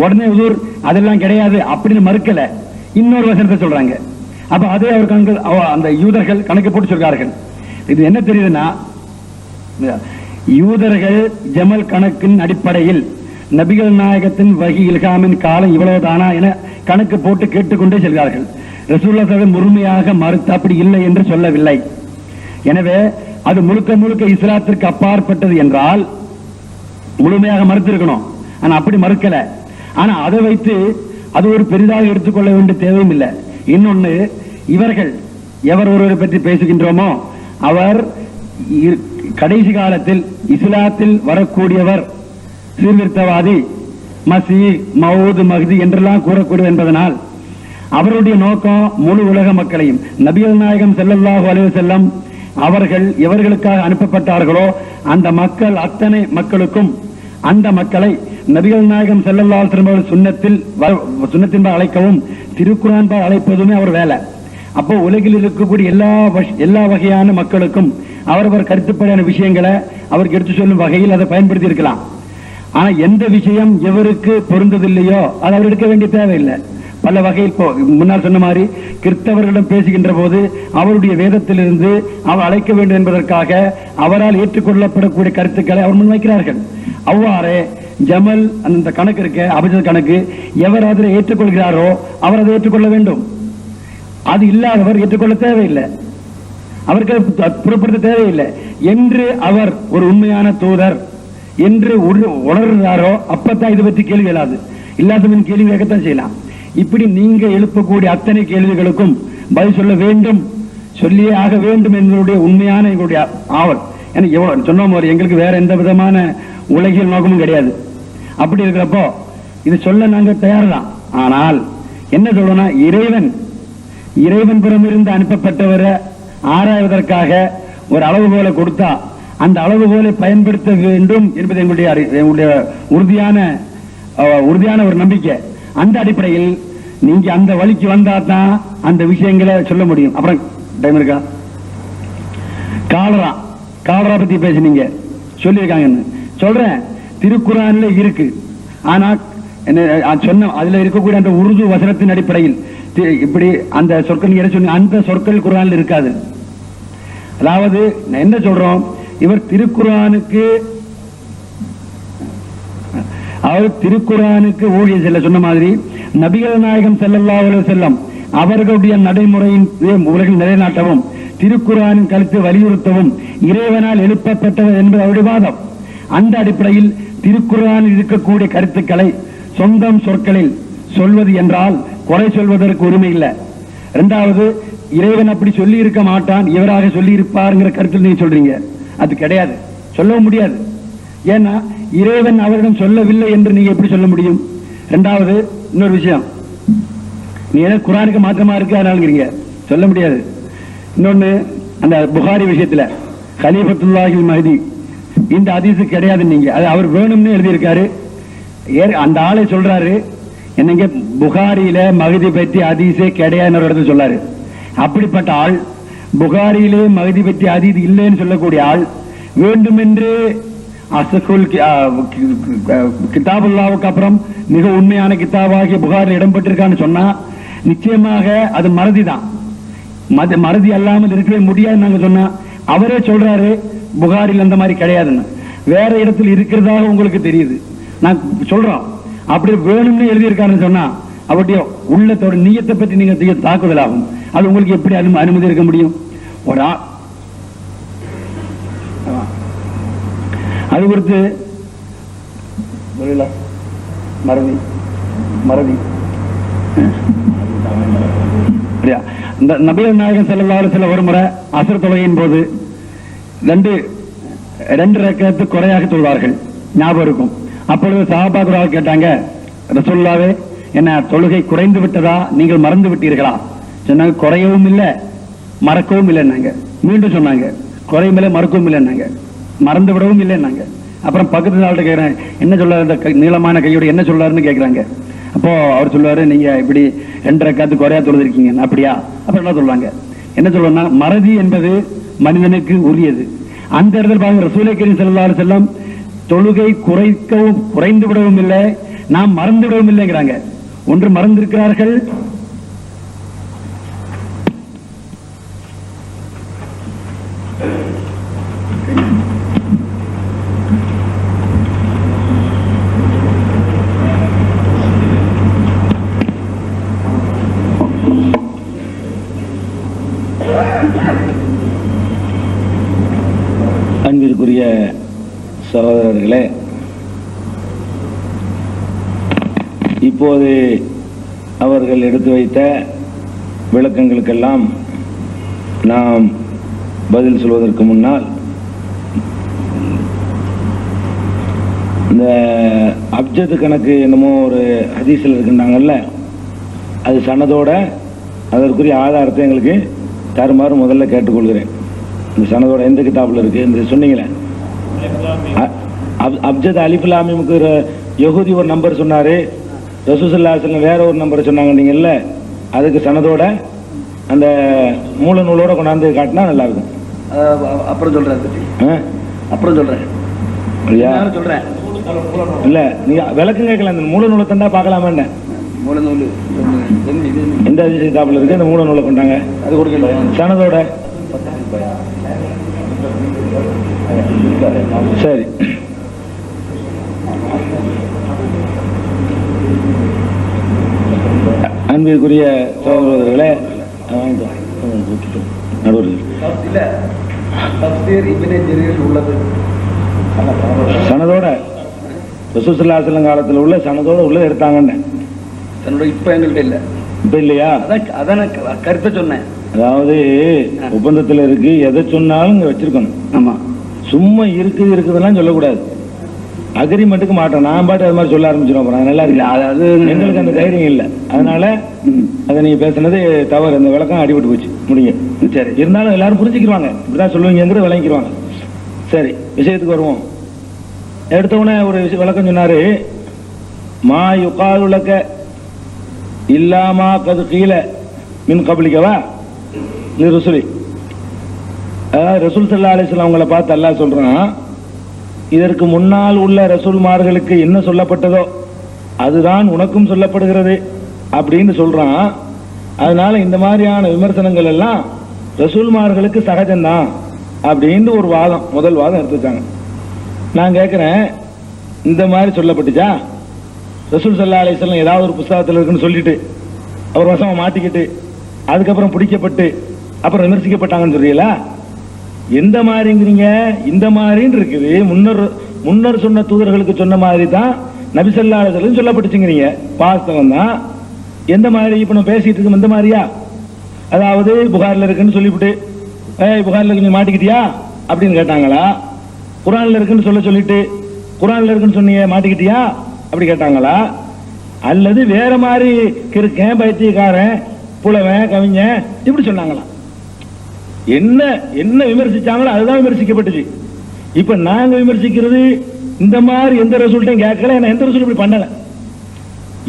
உடனே ஹுசூர் அதெல்லாம் கிடையாது அப்படின்னு மறுக்கல, இன்னொரு வசனத்தை சொல்றாங்க. அப்ப அதே அவர் கணக்கு அந்த யூதர்கள் கணக்கு போட்டு சொல்றார்கள். இது என்ன தெரியுதுன்னா, யூதர்கள் ஜமல் கணக்கின் அடிப்படையில் நபிகள் நாயகத்தின் வகி இல்ஹாமின் காலம் இவ்வளவுதானா என கணக்கு போட்டு கேட்டுக்கொண்டே செல்கிறார்கள். ரசூலுல்லாஹ் ஸல்லல்லாஹு முழுமையாக மறுத்து அப்படி இல்லை என்று சொல்லவில்லை. எனவே அது முழுக்க முழுக்க இஸ்லாத்திற்கு அப்பாற்பட்டது என்றால் முழுமையாக மறுத்திருக்கணும். ஆனா அப்படி மறுக்கல. ஆனா அதை வைத்து அது ஒரு பெரிதாக எடுத்துக்கொள்ள வேண்டிய தேவையும் இல்லை. இன்னொன்னு, இவர்கள் எவர் ஒருவரை பற்றி பேசுகின்றோமோ அவர் கடைசி காலத்தில் இஸ்லாத்தில் வரக்கூடியவர் சீர்திருத்தவாதி, மசீஹ், மவுத், மஹ்தி என்றெல்லாம் கூறக்கூடியது என்பதனால் அவருடைய நோக்கம் முழு உலக மக்களையும் நபிகள் நாயகம் ஸல்லல்லாஹு அலைஹி வஸல்லம் அவர்கள் எவர்களுக்காக அனுப்பப்பட்டார்களோ அந்த மக்கள் அத்தனை மக்களுக்கும் அந்த மக்களை நபிகள் நாயகம் ஸல்லல்லாஹு அலைஹி வஸல்லம் சுன்னத்தின் அழைக்கவும் திருக்குர்ஆன் அழைப்பதுமே அவர் வேலை. அப்போ உலகில் இருக்கக்கூடிய எல்லா வகையான மக்களுக்கும் அவரவர் கருத்துப்படியான விஷயங்களை அவருக்கு எடுத்து சொல்லும் வகையில் அதை பயன்படுத்தி இருக்கலாம். ஆனா எந்த விஷயம் எவருக்கு பொருந்ததில்லையோ அதை அவர் எடுக்க வேண்டிய தேவையில்லை. பல வகையில் முன்னால் சொன்ன மாதிரி கிறிஸ்தவர்களிடம் பேசுகின்ற போது அவருடைய வேதத்திலிருந்து அவர் அழைக்க வேண்டும் என்பதற்காக அவரால் ஏற்றுக்கொள்ளப்படக்கூடிய கருத்துக்களை அவர் முன்வைக்கிறார்கள். அவ்வாறே ஜமல் அந்த கணக்கு இருக்க அபஜத் கணக்கு எவர் அதில் ஏற்றுக்கொள்கிறாரோ அவர் அதை ஏற்றுக்கொள்ள வேண்டும். அது இல்லாதவர் ஏற்றுக்கொள்ள தேவையில்லை, அவருக்கு புறப்படுத்த தேவையில்லை என்று அவர் ஒரு உண்மையான தூதர் என்று உணர்கிறாரோ அப்பத்தான் இது பற்றி கேள்வி எழாது. இல்லாதவன் கேள்வி கேட்கத்தான் செய்யலாம். இப்படி நீங்க எழுப்பக்கூடிய அத்தனை கேள்விகளுக்கும் பதில் சொல்ல வேண்டும், சொல்லியே ஆக வேண்டும் என்பதுடைய உண்மையான எங்களுடைய ஆவல். எனக்கு எவ்வளவு சொன்ன மாதிரி எங்களுக்கு வேற எந்த விதமான உலகியல் நோக்கமும் கிடையாது. அப்படி இருக்கிறப்போ இது சொல்ல நாங்க தயார்தான். ஆனால் என்ன சொல்லணும், இறைவன் புறமிருந்து அனுப்பப்பட்டவரை ஆராய்வதற்காக ஒரு அளவுகோலை கொடுத்தா அந்த அளவுகோலை பயன்படுத்த வேண்டும் என்பது எங்களுடைய உறுதியான ஒரு நம்பிக்கை. அந்த அடிப்படையில் நீங்க அந்த வழிக்கு வந்தா தான் அந்த விஷயங்களை சொல்ல முடியும். அப்புறம் டைம் இருக்கா? காலரா பத்தி பேசுனீங்க, சொல்லியிருக்காங்கன்னு சொல்றேன். திருக்குர்ஆன்ல இருக்கு. ஆனா சொன்ன அதுல இருக்கக்கூடிய அந்த உருது வசனத்தின் அடிப்படையில் இப்படி அந்த சொற்கள் என்ன சொன்ன அந்த சொற்கள் குர்ஆன்ல இருக்காது. அதாவது என்ன சொல்றோம், இவர் திருக்குர்ஆனுக்கு ஊழியம் செல்ல சொன்ன மாதிரி நபிகள் நாயகம் ஸல்லல்லாஹு அலைஹி வஸல்லம் அவர்களுடைய நடைமுறையின் உலகில் நிலைநாட்டவும் திருக்குர்ஆனின் கருத்து வலியுறுத்தவும் இறைவனால் எழுப்பப்பட்டது என்பது அவருடைய வாதம். அந்த அடிப்படையில் திருக்குர்ஆனில் இருக்கக்கூடிய கருத்துக்களை சொந்தம் சொற்களில் சொல்வது என்றால் குறை சொல்வதற்கு உரிமை இல்லை. இரண்டாவது, இறைவன் அப்படி சொல்லி இருக்க மாட்டான், இவராக சொல்லி இருப்பாருங்கிற கருத்தில் நீங்க சொல்றீங்க. அது கிடையாது, சொல்லவும் முடியாது. ஏன்னா இறைவன் அவரிடம் சொல்லவில்லை என்று நீங்க எப்படி சொல்ல முடியும்? இரண்டாவது, இன்னொரு விஷயம், நீ என்ன குர்ஆனுக்கு மாற்றமா இருக்கு அதனால சொல்ல முடியாது. இன்னொன்னு, அந்த புகாரி விஷயத்துல கலீஃபத்துல்லாஹில் மஹ்தி இந்த ஹதீஸ் கிடையாது. நீங்க அது அவர் வேணும்னு எழுதியிருக்காரு. அந்த ஆளை சொல்றாரு என்னங்க புகாரியில மகதி பற்றி ஹதீஸே கிடையாதுன்னு ஒரு இடத்துல சொல்லாரு. அப்படிப்பட்ட ஆள் புகாரியிலே மகதி பற்றி ஹதீஸ் இல்லைன்னு சொல்லக்கூடிய ஆள் வேண்டுமென்று அசகுல் கிதாபுல்லாவுக்கு அப்புறம் மிக உண்மையான கிதாபாகிய புகாரில் இடம்பெற்றிருக்கான்னு சொன்னா நிச்சயமாக அது மறதி தான். மறதி அல்லாமல் இருக்கவே முடியாதுன்னு நாங்க சொன்னா அவரே சொல்றாரு புகாரில் அந்த மாதிரி கிடையாதுன்னு. வேற இடத்துல இருக்கிறதாக உங்களுக்கு தெரியுது, நான் சொல்றோம். அப்படி வேணும்னு எழுதியிருக்காருன்னு சொன்னா அவருடைய உள்ளத்தோட நீயத்தை பற்றி நீங்க தாக்குதல் ஆகும். அது உங்களுக்கு எப்படி அனுமதி இருக்க முடியும்? ஒரு அது குறித்து மறதி மறதி நபிகள் நாயகம் ஸல்லல்லாஹு அலைஹி வஸல்லம் ஒரு முறை அஸ்ர் தொழுகையின் போது ரெண்டு ரக்கத்து குறையாக தொழுவார்கள், ஞாபகம் இருக்கும். அப்பொழுது சஹாபாக்கள் கேட்டாங்க, ரசூலுல்லாஹ்வே என்ன தொழுகை குறைந்து விட்டதா, நீங்கள் மறந்து விட்டீர்களா? சொன்னாங்க குறையவும் இல்லை மறக்கவும் இல்லைன்னாங்க. மீண்டும் சொன்னாங்க குறையும் இல்லை மறக்கவும் இல்லைன்னாங்க, மறந்து விடவும் இல்லைன்னாங்க. அப்புறம் பக்கத்து நாள்கிட்ட கேட்கிறேன், என்ன சொல்றாரு இந்த நீளமான கையோட என்ன சொல்றாருன்னு கேட்கிறாங்க. அப்போ அவர் சொல்லுவாரு, நீங்க இப்படி 2 ரக்காத்து குறையா தொழுதிருக்கீங்க. அப்படியா? அப்புறம் என்ன சொல்லுவாங்க, என்ன சொல்லுவாங்கன்னா மறதி என்பது மனிதனுக்கு உரியது. அந்த இடத்துல பாருங்க ரசூலை கரீம் ஸல்லல்லாஹு அலைஹி வஸல்லம் தொழுகை குறைந்து விடவும் இல்லை, நாம் மறந்து விடவும் இல்லைங்கிறாங்க. ஒன்று மறந்திருக்கிறார்கள், அன்பிற்குரிய சகோதரர்களே, இப்போது அவர்கள் எடுத்து வைத்த விளக்கங்களுக்கெல்லாம் நாம் பதில் சொல்வதற்கு முன்னால் இந்த அப்ஜத் கணக்கு என்னமோ ஒரு ஹதீஸில் இருக்குன்னாங்கல்ல, அது சனதோட அதற்குரிய ஆதாரத்தை எங்களுக்கு தருமாறு முதல்ல கேட்டுக்கொள்கிறேன். இந்த சனதோட எந்த கிதாபில் இருக்கு இந்த சொன்னீங்களே, அப்ஜத் அலிஃபுல்லாமிமுக்கு யஹூதி ஒரு நம்பர் சொன்னாரு, ரசூலுல்லாஹி ஸல்லல்லாஹு அலைஹி வஸல்லம் வேற ஒரு நம்பர் சொன்னாங்க நீங்கல்ல, அதுக்கு சனதோட அந்த மூல நூலோட கொண்டாந்து காட்டினா நல்லா இருக்கும். அப்புறம் சொல்றேன் சொல்றேன் இல்ல நீங்க விளக்கம் கேட்கலாம், இந்த மூல நூலை தந்தா பார்க்கலாமா? என்ன மூல நூல் எந்த கிதாபில் இருக்கு இந்த மூல நூலை கொண்டாங்க, அது கொடுக்கல சனதோட. சரி, அன்பிற்குரிய சகோதரர்களே, சனதோட ரசூலுல்லாஹி ஸல்லல்லாஹு அலைஹி வஸல்லம் காலத்தில் உள்ள சனதோட உள்ள எடுத்தாங்கன்னு இப்ப எங்கள்கிட்ட இல்ல. இப்ப இல்லையா? அதான் கருத்தை சொன்னேன். அதாவது ஒப்பந்தத்தில் இருக்கு, எதை சொன்னாலும் இங்க வச்சிருக்கணும். ஆமா, சும்மா இருக்குதெல்லாம் சொல்லக்கூடாது. அக்ரிமெண்ட்டுக்கு மாட்டோம், நான் பாட்டு அது மாதிரி சொல்ல ஆரம்பிச்சிடும். நல்லா இருக்கு, அதாவது எங்களுக்கு அந்த தைரியம் இல்லை. அதனால அதை நீங்க பேசுனது தவறு, அந்த விளக்கம் அடிபட்டு போச்சு. முடிங்க. சரி, இருந்தாலும் எல்லாரும் புரிஞ்சுக்கிடுவாங்க, இப்படிதான் சொல்லுவீங்கிறது விளங்கிடுவாங்க. சரி, விஷயத்துக்கு வருவோம். எடுத்தவுடனே ஒரு விளக்கம் சொன்னாரு, மா யுகாலுலக இல்லாமா கது கீழ மின் கபலிக்கவா ரசூலி. ரசூல் ஸல்லல்லாஹு அலைஹி வஸல்லம் அவங்களை பார்த்து அல்லாஹ் சொல்றான், இதற்கு முன்னால் உள்ள ரசூல்மார்களுக்கு என்ன சொல்லப்பட்டதோ அதுதான் உனக்கும் சொல்லப்படுகிறது அப்படின்னு சொல்றான். அதனால இந்த மாதிரியான விமர்சனங்கள் எல்லாம் ரசூல்மார்களுக்கு சகஜம்தான் அப்படின்னு ஒரு வாதம், முதல் வாதம் எடுத்து வச்சாங்க. நான் கேட்கிறேன், இந்த மாதிரி சொல்லப்பட்டுச்சா? ரசூல் ஸல்லல்லாஹு அலைஹி வஸல்லம் ஏதாவது ஒரு புத்தகத்தில் இருக்குன்னு சொல்லிட்டு அவர் வசமா மாட்டிக்கிட்டு அதுக்கப்புறம் பிடிக்கப்பட்டு அப்புறம் விமர்சிக்கப்பட்டாங்கன்னு சொல்றீங்களா? எந்த மாதிரிங்கிறீங்க? இந்த மாதிரின்னு இருக்குது. முன்னர் சொன்ன தூதர்களுக்கு சொன்ன மாதிரி தான் நபி ஸல்லல்லாஹு அலைஹி வஸல்லம் சொல்லப்பட்டுச்சுங்கிறீங்க. வாஸ்தவம் தான். எந்த மாதிரி இப்ப நம்ம பேசிட்டு இருக்கோம், எந்த மாதிரியா? அதாவது புகாரில் இருக்குன்னு சொல்லிவிட்டு, புகாரில் இருக்கு நீ மாட்டிக்கிட்டியா அப்படின்னு கேட்டாங்களா? குர்ஆன்ல இருக்குன்னு சொல்லிட்டு குர்ஆன்ல இருக்குன்னு சொன்னீங்க மாட்டிக்கிட்டியா அப்படி கேட்டாங்களா? அல்லது வேற மாதிரி கிறுக்கன், பைத்தியக்காரன், புலவன், கவிஞன் இப்படி சொன்னாங்களா? என்ன விமர்சிச்சாங்களோ அதுதான் விமர்சிக்கப்பட்டுச்சு. இப்ப நாங்க விமர்சிக்கிறது இந்த மாதிரி எந்த ரசூல்ட்டையும் கேட்கல, ஏன்னா எந்த ரசூல் இப்படி பண்ணல.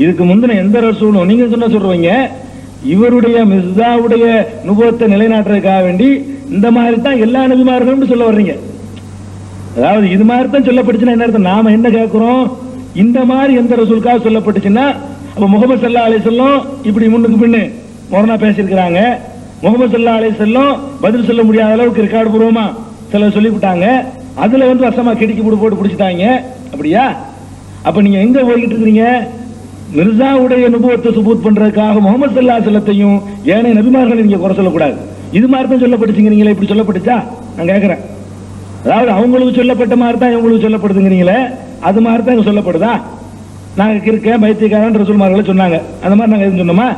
இதுக்கு முந்தின எந்த ரசூலும் நீங்க சொன்ன சொல்றீங்க இவருடைய மிர்சாவுடைய நுபுவத்தை நிலைநாட்டுறதுக்காக வேண்டி இந்த மாதிரி தான் எல்லா நபிமார்களும் சொல்ல வர்றீங்க. அதாவது இது மாதிரி தான் சொல்லப்பட்டுச்சுன்னா என்ன அர்த்தம்? நாம என்ன கேட்கிறோம், இந்த மாதிரி எந்த ரசூலுக்காக சொல்லப்பட்டுச்சுன்னா அப்ப முகமது ஸல்லல்லாஹு அலைஹி வஸல்லம் இப்படி முன்னுக்கு பின்னு மொரனா பேசியிருக்கிறாங்க, முகமது ஸல்லல்லாஹு அலைஹி வஸல்லம் பதில் சொல்ல முடியாத அளவுக்கு ரெக்கார்டு பூர்வமா சில சொல்லிவிட்டாங்க, அதுல வசமா கிடிக்கி போட்டு பிடிச்சிட்டாங்க, அப்படியா? அப்ப நீங்க எங்க போய்கிட்டு இருக்கிறீங்க? மிர்சாவுடைய நுபுவத்தை சுபூத் பண்றதுக்காக முகமது ஸல்லல்லாஹு அலைஹி வஸல்லத்தையும் ஏனைய நபிமார்களை நீங்க குறை சொல்லக்கூடாது. இது மாதிரி தான் சொல்லப்பட்டுச்சுங்கிறீங்களே, இப்படி சொல்லப்பட்டுச்சா? நான் கேட்கிறேன். அதாவது அவங்களுக்கு சொல்லப்பட்ட மாதிரி தான் இவங்களுக்கு சொல்லப்படுதுங்கிறீங்களே, அது மாதிரி தான் சொல்லப்படுதா? நாங்க கிறுக்க பைத்தியக்காரன் ரசூல்மார்களை சொன்னாங்க, அந்த மாதிரி நாங்க எதுவும் சொன்னோமா?